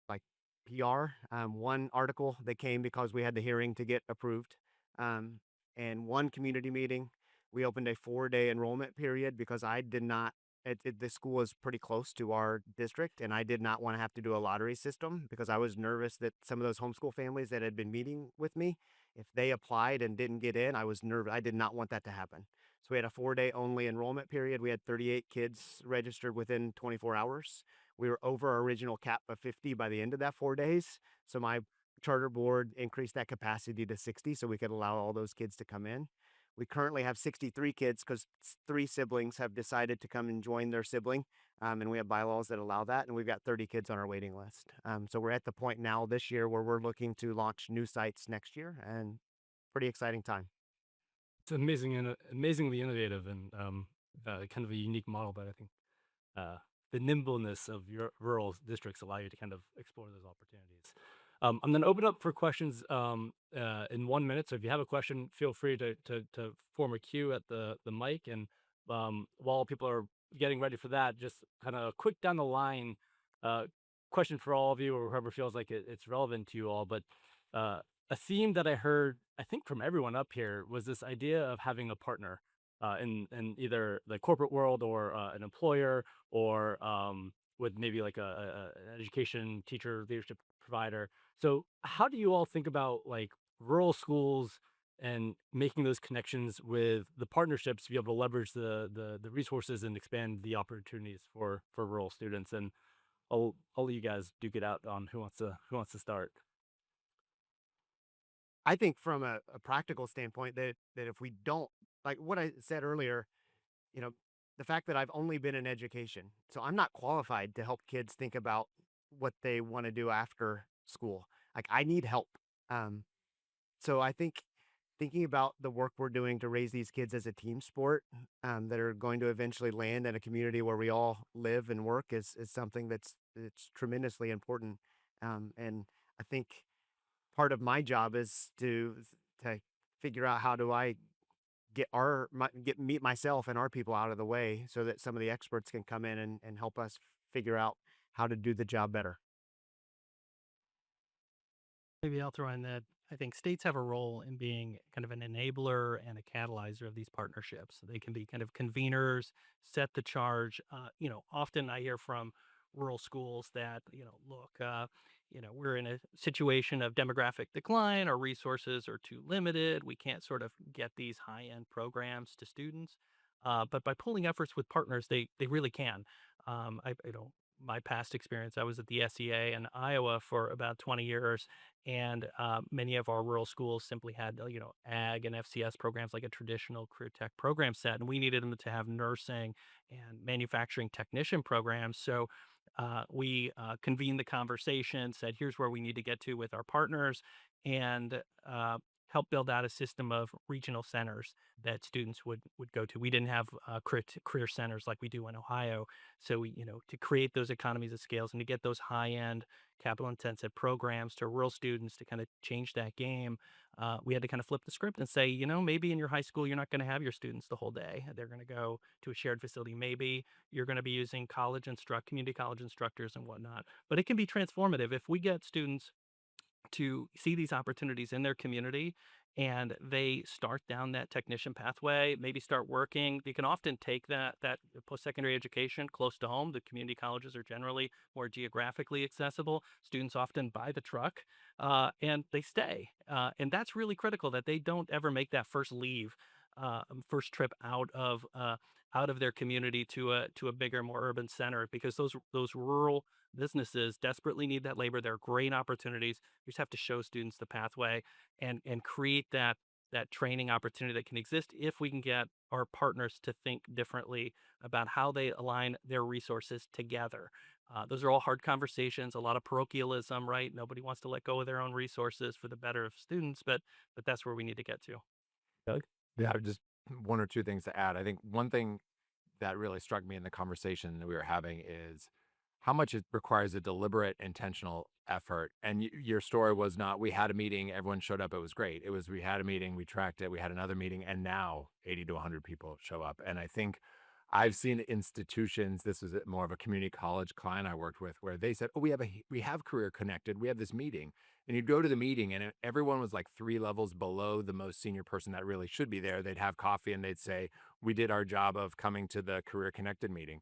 like PR. One article that came because we had the hearing to get approved, and one community meeting. We opened a 4-day enrollment period because I did not. The school is pretty close to our district, and I did not want to have to do a lottery system because I was nervous that some of those homeschool families that had been meeting with me, if they applied and didn't get in, I was nervous. I did not want that to happen. So we had a 4-day only enrollment period. We had 38 kids registered within 24 hours. We were over our original cap of 50 by the end of that 4 days. So my charter board increased that capacity to 60 so we could allow all those kids to come in. We currently have 63 kids because 3 siblings have decided to come and join their sibling. And we have bylaws that allow that. And we've got 30 kids on our waiting list. So we're at the point now this year where we're looking to launch new sites next year, and pretty exciting time. It's amazing and amazingly innovative and kind of a unique model, but I think the nimbleness of your rural districts allow you to kind of explore those opportunities. I'm going to open up for questions in 1 minute. So if you have a question, feel free to form a queue at the mic. And while people are getting ready for that, just kind of quick down the line uh, question for all of you or whoever feels like it's relevant to you all. But uh, a theme that I heard, I think, from everyone up here was this idea of having a partner in either the corporate world or an employer or with maybe like an education teacher leadership provider. So how do you all think about like rural schools and making those connections with the partnerships to be able to leverage the resources and expand the opportunities for rural students? And I'll let you guys duke it out on who wants to start. I think from a practical standpoint that if we don't, like what I said earlier, you know, the fact that I've only been in education, so I'm not qualified to help kids think about what they want to do after school. Like I need help. Um, so I think thinking about the work we're doing to raise these kids as a team sport that are going to eventually land in a community where we all live and work is something that's tremendously important. And I think part of my job is to figure out how do I get meet myself and our people out of the way so that some of the experts can come in and help us figure out how to do the job better. Maybe I'll throw in that I think states have a role in being kind of an enabler and a catalyzer of these partnerships. They can be kind of conveners, set the charge. Often I hear from rural schools that, look, we're in a situation of demographic decline. Our resources are too limited. We can't sort of get these high end programs to students. But by pulling efforts with partners, they really can. My past experience, I was at the SEA in Iowa for about 20 years, and many of our rural schools simply had ag and FCS programs like a traditional career tech program set, and we needed them to have nursing and manufacturing technician programs. So we convened the conversation, said here's where we need to get to with our partners, and help build out a system of regional centers that students would go to. We didn't have career centers like we do in Ohio, so to create those economies of scales and to get those high end capital intensive programs to rural students to kind of change that game, we had to kind of flip the script and say, maybe in your high school you're not going to have your students the whole day. They're going to go to a shared facility. Maybe you're going to be using community college instructors and whatnot. But it can be transformative if we get students to see these opportunities in their community and they start down that technician pathway, maybe start working. You can often take that post-secondary education close to home. The community colleges are generally more geographically accessible. Students often buy the truck and they stay. And that's really critical that they don't ever make that first trip out of their community to a bigger, more urban center, because those rural businesses desperately need that labor. They're great opportunities. You just have to show students the pathway and create that training opportunity that can exist if we can get our partners to think differently about how they align their resources together. Those are all hard conversations, a lot of parochialism, right? Nobody wants to let go of their own resources for the better of students, but that's where we need to get to. Doug? Yeah, just one or two things to add. I think one thing that really struck me in the conversation that we were having is how much it requires a deliberate, intentional effort. And your story was not, we had a meeting, everyone showed up, it was great. It was, we had a meeting, we tracked it, we had another meeting, and now 80 to 100 people show up. And I think I've seen institutions, this was more of a community college client I worked with, where they said, oh, we have Career Connected, we have this meeting. And you'd go to the meeting and everyone was like 3 levels below the most senior person that really should be there. They'd have coffee and they'd say, we did our job of coming to the Career Connected meeting.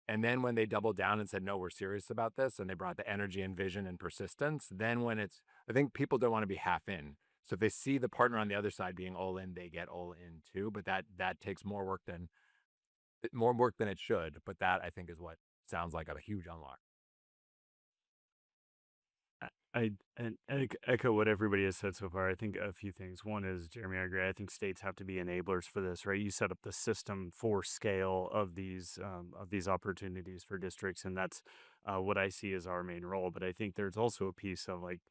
And then when they doubled down and said, no, we're serious about this, and they brought the energy and vision and persistence, then I think people don't want to be half in. So if they see the partner on the other side being all in, they get all in too. But that takes more work than it should. But that I think is what sounds like a huge unlock. I echo what everybody has said so far. I think a few things. One is, Jeremy, I agree. I think states have to be enablers for this, right? You set up the system for scale of these opportunities for districts, and that's what I see as our main role. But I think there's also a piece of like,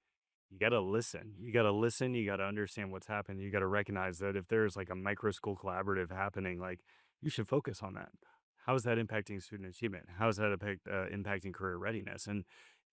you got to listen. You got to listen. You got to understand what's happening. You got to recognize that if there's like a micro school collaborative happening, like you should focus on that. How is that impacting student achievement? How is that impacting career readiness? And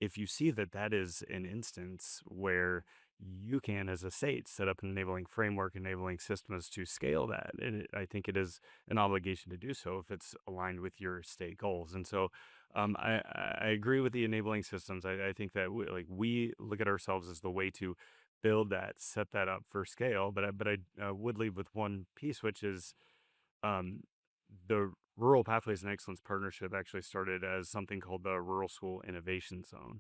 if you see that that is an instance where you can, as a state, set up an enabling framework, enabling systems to scale that, and I think it is an obligation to do so if it's aligned with your state goals. And so, I agree with the enabling systems. I think that we look at ourselves as the way to build that, set that up for scale. But I would leave with one piece, which is um, the Rural Pathways and Excellence Partnership actually started as something called the Rural School Innovation Zone.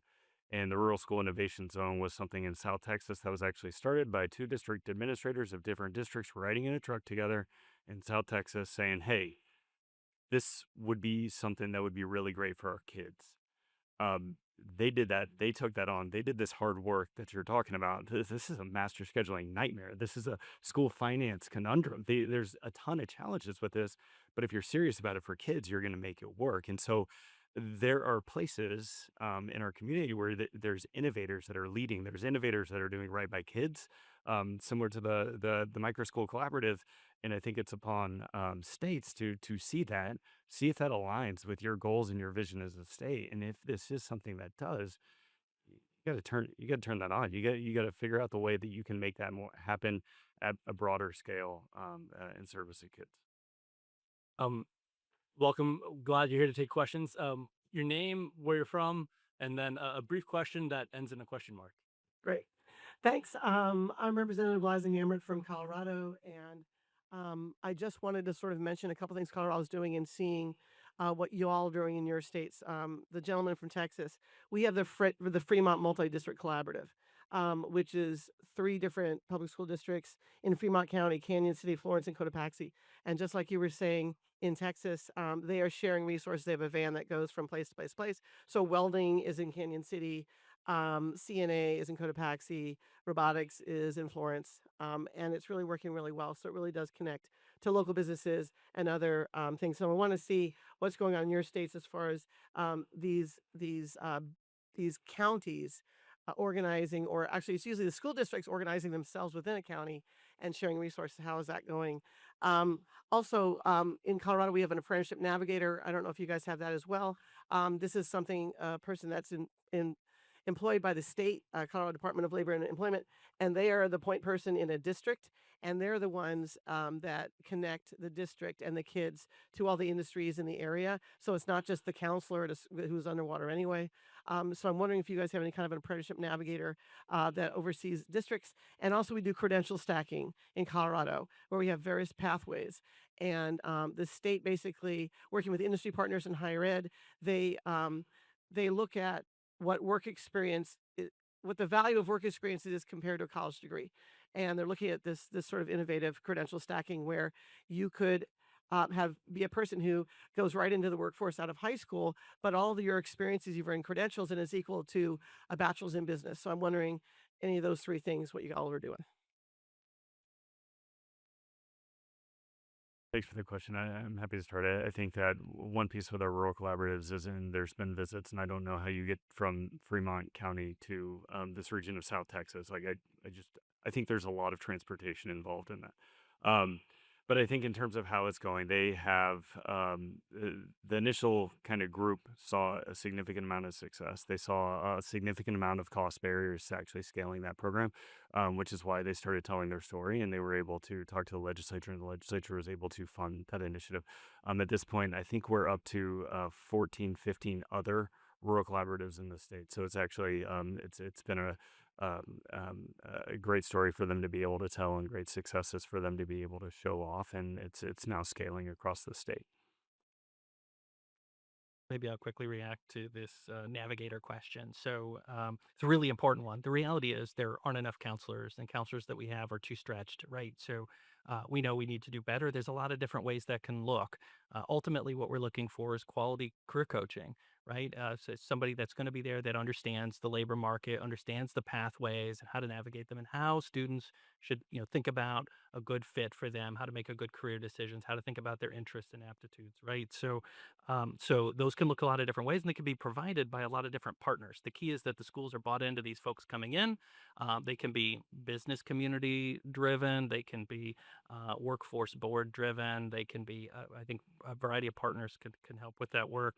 And the Rural School Innovation Zone was something in South Texas that was actually started by two district administrators of different districts riding in a truck together in South Texas saying, hey, this would be something that would be really great for our kids. They did that. They took that on. They did this hard work that you're talking about. This is a master scheduling nightmare. This is a school finance conundrum. There's a ton of challenges with this, but if you're serious about it for kids, you're going to make it work. And so there are places in our community where there's innovators that are leading. There's innovators that are doing right by kids, similar to the micro school collaborative. And I think it's upon states to see if that aligns with your goals and your vision as a state. And if this is something that does, you got to turn that on. You got to figure out the way that you can make that more happen at a broader scale in service of kids. Um, Welcome. Glad you're here to take questions. Your name, where you're from, and then a brief question that ends in a question mark. Great. Thanks. I'm Representative Liza Hamrick from Colorado, and I just wanted to sort of mention a couple things Colorado's doing and seeing what you all are doing in your states. The gentleman from Texas, we have the Fremont Multi-District Collaborative, which is 3 different public school districts in Fremont County, Canyon City, Florence, and Cotopaxi. And just like you were saying, in Texas, they are sharing resources. They have a van that goes from place to place to place. So welding is in Canyon City, CNA is in Cotopaxi, robotics is in Florence, and it's really working really well. So it really does connect to local businesses and other things. So I want to see what's going on in your states as far as these counties organizing, or actually it's usually the school districts organizing themselves within a county and sharing resources. How is that going? Also, in Colorado, we have an apprenticeship navigator. I don't know if you guys have that as well. This is something, a person that's employed by the state, Colorado Department of Labor and Employment, and they are the point person in a district, and they're the ones that connect the district and the kids to all the industries in the area. So it's not just the counselor who's underwater anyway. So I'm wondering if you guys have any kind of an apprenticeship navigator that oversees districts. And also we do credential stacking in Colorado, where we have various pathways. And the state basically, working with industry partners in higher ed, they look at what work experience, what the value of work experience is compared to a college degree. And they're looking at this sort of innovative credential stacking where you could be a person who goes right into the workforce out of high school, but all of your experiences you've earned credentials and is equal to a bachelor's in business. So I'm wondering any of those 3 things, what you all are doing. Thanks for the question. I'm happy to start. I think that one piece with our rural collaboratives is there's been visits, and I don't know how you get from Fremont County to this region of South Texas. I think there's a lot of transportation involved in that. But I think in terms of how it's going, they have the initial kind of group saw a significant amount of success. They saw a significant amount of cost barriers to actually scaling that program, which is why they started telling their story, and they were able to talk to the legislature, and the legislature was able to fund that initiative. At this point, I think we're up to 14, 15 other rural collaboratives in the state. So it's actually it's been a great story for them to be able to tell, and great successes for them to be able to show off, and it's now scaling across the state. Maybe I'll quickly react to this navigator question. So it's a really important one. The reality is there aren't enough counselors, and counselors that we have are too stretched, right? So we know we need to do better. There's a lot of different ways that can look. Ultimately, what we're looking for is quality career coaching, right? So it's somebody that's going to be there that understands the labor market, understands the pathways and how to navigate them, and how students should, think about a good fit for them, how to make a good career decisions, how to think about their interests and aptitudes, right? So those can look a lot of different ways, and they can be provided by a lot of different partners. The key is that the schools are bought into these folks coming in. They can be business community driven. They can be workforce board driven. They can be, I think, a variety of partners can help with that work.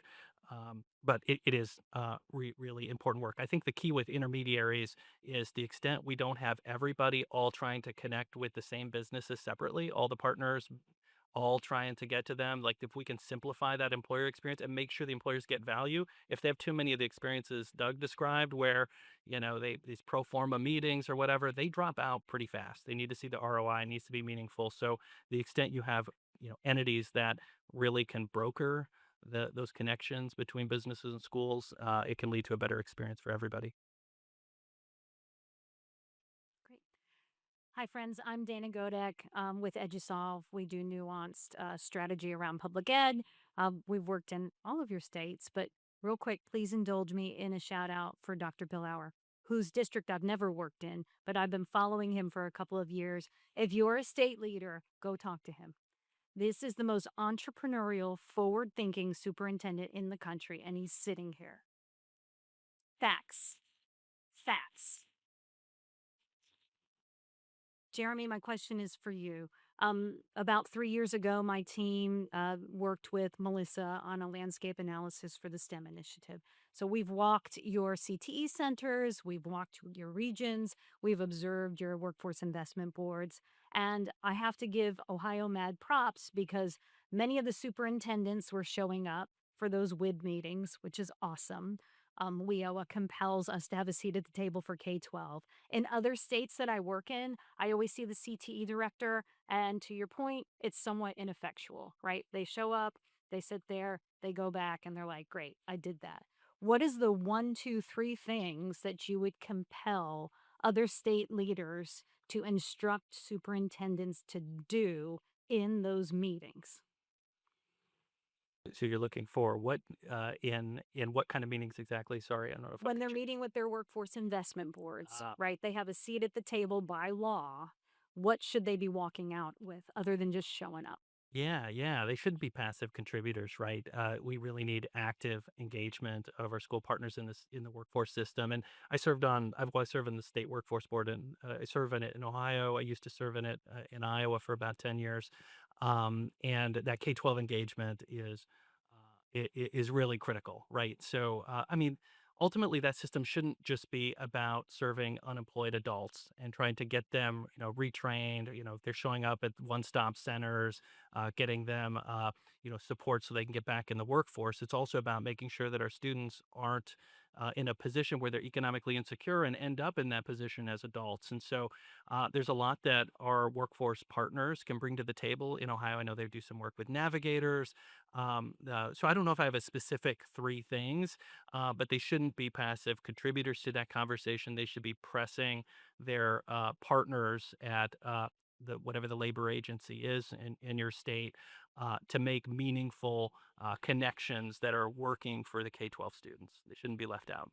But it is really important work. I think the key with intermediaries is the extent we don't have everybody all trying to connect with the same businesses separately, all the partners all trying to get to them. Like if we can simplify that employer experience and make sure the employers get value, if they have too many of the experiences Doug described, where these pro forma meetings or whatever, they drop out pretty fast. They need to see the ROI, it needs to be meaningful. So the extent you have entities that really can broker those connections between businesses and schools, it can lead to a better experience for everybody. Great. Hi, friends. I'm Dana Godek with EduSolve. We do nuanced strategy around public ed. We've worked in all of your states, but real quick, please indulge me in a shout out for Dr. Philhower, whose district I've never worked in, but I've been following him for a couple of years. If you're a state leader, go talk to him. This is the most entrepreneurial, forward thinking superintendent in the country, and he's sitting here. Facts. Facts. Jeremy, my question is for you. About 3 years ago, my team worked with Melissa on a landscape analysis for the STEM initiative. So we've walked your CTE centers, we've walked your regions, we've observed your workforce investment boards. And I have to give Ohio Mad props because many of the superintendents were showing up for those WID meetings, which is awesome. WIOA compels us to have a seat at the table for K-12. In other states that I work in, I always see the CTE director, and to your point, it's somewhat ineffectual, right? They show up, they sit there, they go back, and they're like, great, I did that. What is the 1, 2, 3 things that you would compel other state leaders to instruct superintendents to do in those meetings? So you're looking for what in what kind of meetings exactly? Sorry, I don't know if When they're meeting with their workforce investment boards, Ah. right? They have a seat at the table by law. What should they be walking out with other than just showing up? Yeah, they shouldn't be passive contributors, right? We really need active engagement of our school partners in the workforce system. And I served I serve in the state workforce board, and I serve in it in Ohio. I used to serve in it in Iowa for about 10 years, and that K-12 engagement is really critical, right? So, I mean, ultimately, that system shouldn't just be about serving unemployed adults and trying to get them, retrained. If they're showing up at one-stop centers, getting them, support so they can get back in the workforce. It's also about making sure that our students aren't in a position where they're economically insecure and end up in that position as adults. And so, there's a lot that our workforce partners can bring to the table. In Ohio, I know they do some work with navigators. So I don't know if I have a specific 3 things, but they shouldn't be passive contributors to that conversation. They should be pressing their partners at whatever the labor agency is in your state to make meaningful connections that are working for the K-12 students. They shouldn't be left out.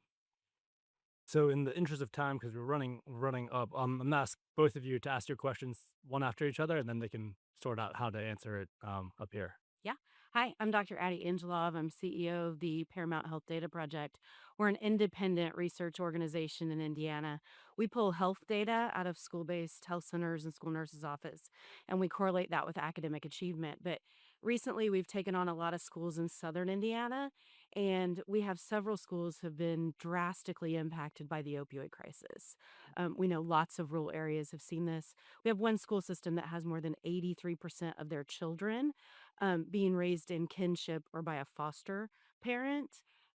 So in the interest of time, because we're running up, I'm gonna ask both of you to ask your questions one after each other, and then they can sort out how to answer it up here. Yeah. Hi, I'm Dr. Addie Angelov. I'm CEO of the Paramount Health Data Project. We're an independent research organization in Indiana. We pull health data out of school-based health centers and school nurses' office, and we correlate that with academic achievement. But recently, we've taken on a lot of schools in southern Indiana, and we have several schools have been drastically impacted by the opioid crisis. We know lots of rural areas have seen this. We have one school system that has more than 83% of their children being raised in kinship or by a foster parent.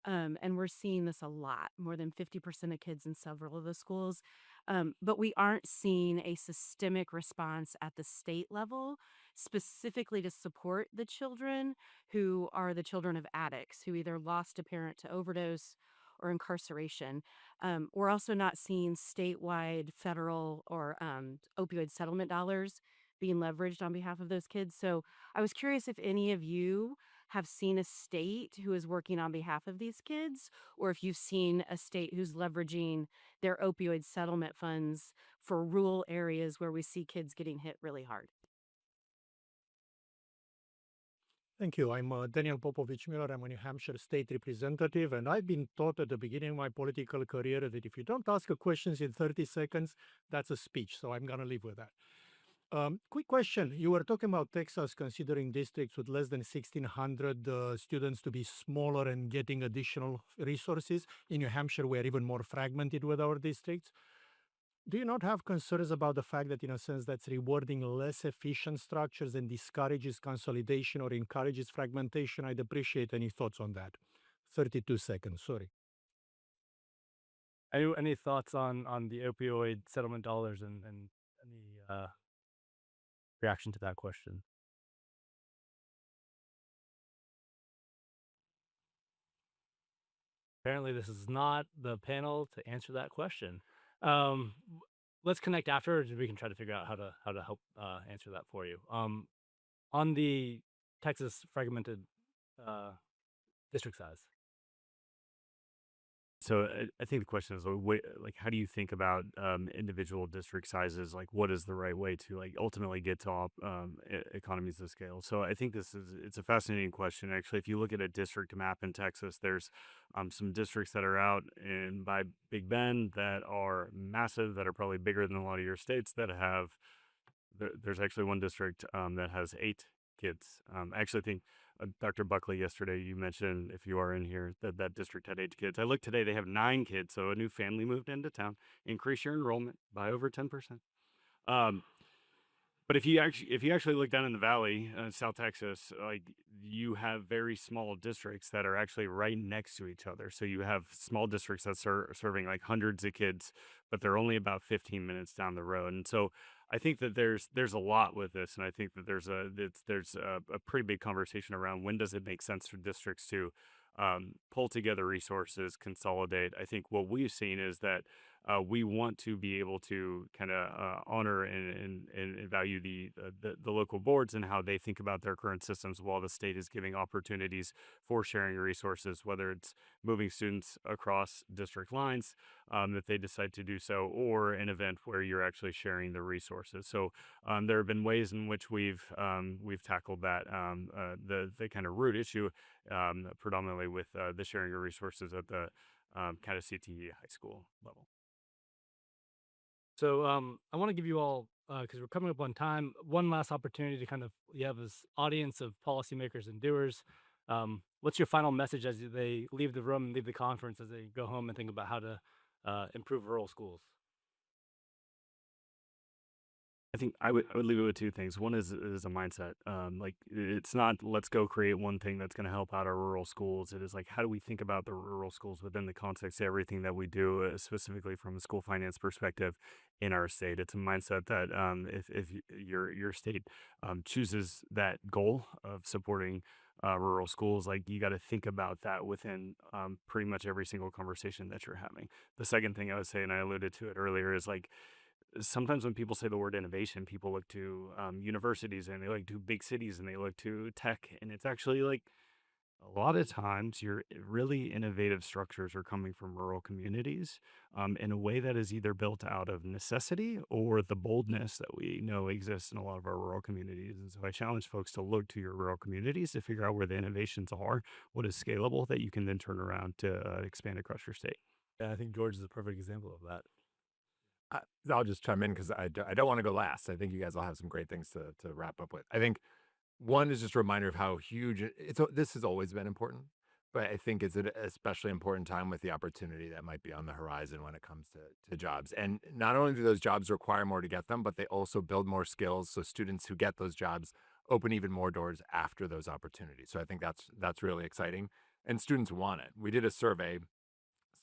And we're seeing this a lot, more than 50% of kids in several of the schools. But we aren't seeing a systemic response at the state level, specifically to support the children who are the children of addicts who either lost a parent to overdose or incarceration. We're also not seeing statewide, federal, or opioid settlement dollars being leveraged on behalf of those kids. So I was curious if any of you have seen a state who is working on behalf of these kids, or if you've seen a state who's leveraging their opioid settlement funds for rural areas where we see kids getting hit really hard. Thank you. I'm Daniel Popovich Miller. I'm a New Hampshire state representative, and I've been taught at the beginning of my political career that if you don't ask questions in 30 seconds, that's a speech. So I'm going to live with that. Quick question. You were talking about Texas considering districts with less than 1,600 students to be smaller and getting additional resources. In New Hampshire, we're even more fragmented with our districts. Do you not have concerns about the fact that, in a sense, that's rewarding less efficient structures and discourages consolidation or encourages fragmentation? I'd appreciate any thoughts on that. 32 seconds, sorry. Any thoughts on the opioid settlement dollars and any reaction to that question? Apparently, this is not the panel to answer that question. Let's connect afterwards, and we can try to figure out how to help answer that for you. On the Texas fragmented district size. So I think the question is like, how do you think about individual district sizes? Like, what is the right way to like ultimately get to economies of scale? So I think it's a fascinating question. Actually, if you look at a district map in Texas, there's some districts that are out by Big Bend that are massive, that are probably bigger than a lot of your states that have. There's actually one district that has 8 kids. I actually think Dr. Buckley, yesterday you mentioned, if you are in here, that that district had 8 kids. I looked today; they have 9 kids. So a new family moved into town, increase your enrollment by over 10%. Um, but if you actually look down in the valley, South Texas, like you have very small districts that are actually right next to each other. So you have small districts that are serving like hundreds of kids, but they're only about 15 minutes down the road. And so I think that there's a lot with this, and I think that there's a pretty big conversation around when does it make sense for districts to pull together resources, consolidate. I think what we've seen is that we want to be able to kind of honor and value the local boards and how they think about their current systems, while the state is giving opportunities for sharing resources, whether it's moving students across district lines, that they decide to do so, or an event where you're actually sharing the resources. So there have been ways in which we've tackled that the kind of root issue, predominantly with the sharing of resources at the kind of CTE high school level. So I want to give you all, because we're coming up on time, one last opportunity to kind of, you have this audience of policymakers and doers. What's your final message as they leave the room, leave the conference, as they go home and think about how to improve rural schools? I think I would leave it with 2 things. One is a mindset. Like it's not let's go create one thing that's going to help out our rural schools. It is like, how do we think about the rural schools within the context of everything that we do, specifically from a school finance perspective in our state. It's a mindset that if your state chooses that goal of supporting rural schools, like you got to think about that within pretty much every single conversation that you're having. The second thing I would say, and I alluded to it earlier, is like sometimes when people say the word innovation, people look to universities, and they look to big cities, and they look to tech. And it's actually like a lot of times your really innovative structures are coming from rural communities in a way that is either built out of necessity or the boldness that we know exists in a lot of our rural communities. And so I challenge folks to look to your rural communities to figure out where the innovations are, what is scalable that you can then turn around to expand across your state. Yeah, I think George is a perfect example of that. I'll just chime in because I don't want to go last. I think you guys all have some great things to wrap up with. I think one is just a reminder of how huge this has always been important, but I think it's an especially important time with the opportunity that might be on the horizon when it comes to jobs. And not only do those jobs require more to get them, but they also build more skills. So students who get those jobs open even more doors after those opportunities. So I think that's really exciting. And students want it. We did a survey.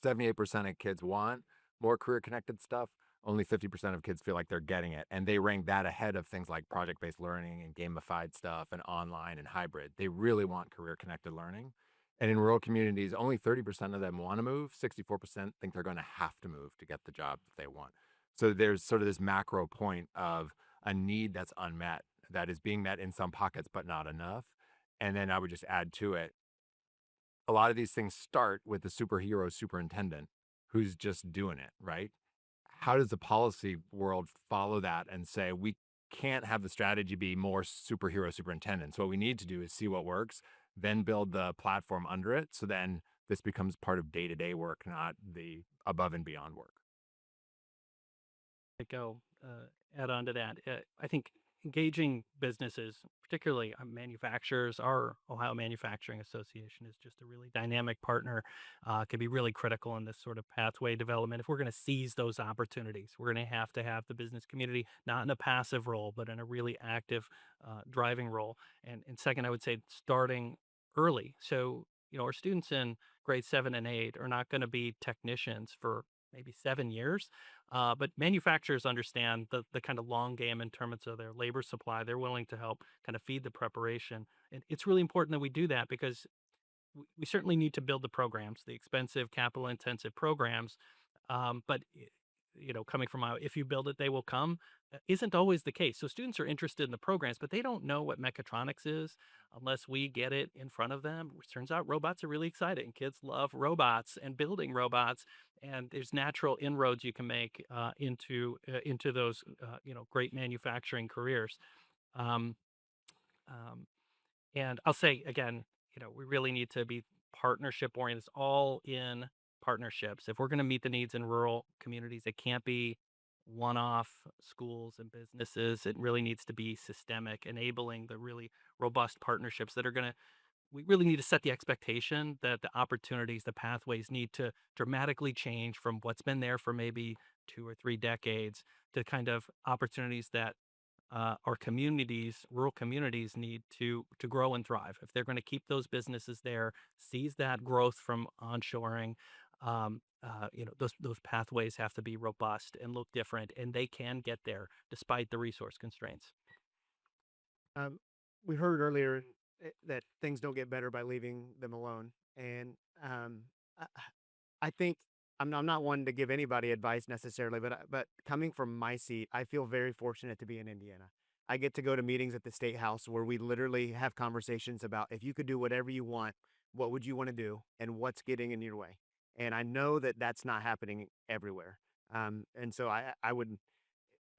78% of kids want more career connected stuff. Only 50% of kids feel like they're getting it. And they rank that ahead of things like project-based learning and gamified stuff and online and hybrid. They really want career connected learning. And in rural communities, only 30% of them want to move. 64% think they're going to have to move to get the job that they want. So there's sort of this macro point of a need that's unmet, that is being met in some pockets, but not enough. And then I would just add to it, a lot of these things start with the superhero superintendent who's just doing it, right? How does the policy world follow that and say, we can't have the strategy be more superhero superintendents? What we need to do is see what works, then build the platform under it. So then this becomes part of day-to-day work, not the above and beyond work. think I'll add on to that. I think engaging businesses, particularly manufacturers, our Ohio Manufacturing Association is just a really dynamic partner, can be really critical in this sort of pathway development. If we're going to seize those opportunities, we're going to have the business community not in a passive role, but in a really active driving role. And second, I would say starting early. So, our students in grade 7 and 8 are not going to be technicians for maybe 7 years. But manufacturers understand the kind of long game in terms of their labor supply. They're willing to help kind of feed the preparation. And it's really important that we do that because we certainly need to build the programs, the expensive, capital intensive programs. But coming from if you build it, they will come, isn't always the case. So students are interested in the programs, but they don't know what mechatronics is unless we get it in front of them. Which turns out robots are really exciting. Kids love robots and building robots, and there's natural inroads you can make into those great manufacturing careers. Um, um, and I'll say again, we really need to be partnership oriented. It's all in partnerships. If we're going to meet the needs in rural communities, it can't be one off schools and businesses. It really needs to be systemic, enabling the really robust partnerships that are going to, we really need to set the expectation that the opportunities, the pathways need to dramatically change from what's been there for maybe 2 or 3 decades to kind of opportunities that our communities, rural communities, need to grow and thrive. If they're going to keep those businesses there, seize that growth from onshoring, those pathways have to be robust and look different, and they can get there despite the resource constraints. Um, we heard earlier that things don't get better by leaving them alone, and I, I think I'm not one to give anybody advice necessarily, but coming from my seat, I feel very fortunate to be in Indiana. I get to go to meetings at the state house where we literally have conversations about if you could do whatever you want, what would you want to do, and what's getting in your way. And I know that that's not happening everywhere. And so I would,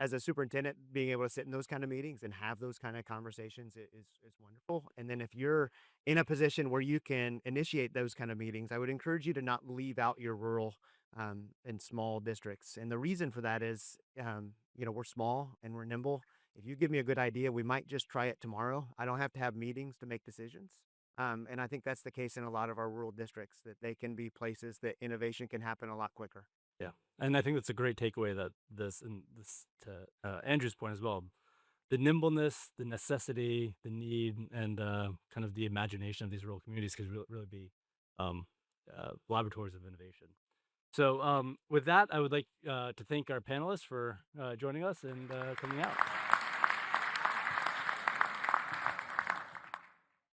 as a superintendent, being able to sit in those kind of meetings and have those kind of conversations is wonderful. And then if you're in a position where you can initiate those kind of meetings, I would encourage you to not leave out your rural and small districts. And the reason for that is, we're small and we're nimble. If you give me a good idea, we might just try it tomorrow. I don't have to have meetings to make decisions. And I think that's the case in a lot of our rural districts, that they can be places that innovation can happen a lot quicker. Yeah, and I think that's a great takeaway that this to Andrew's point as well. The nimbleness, the necessity, the need, and kind of the imagination of these rural communities could really be um, laboratories of innovation. So with that, I would like to thank our panelists for joining us and coming out.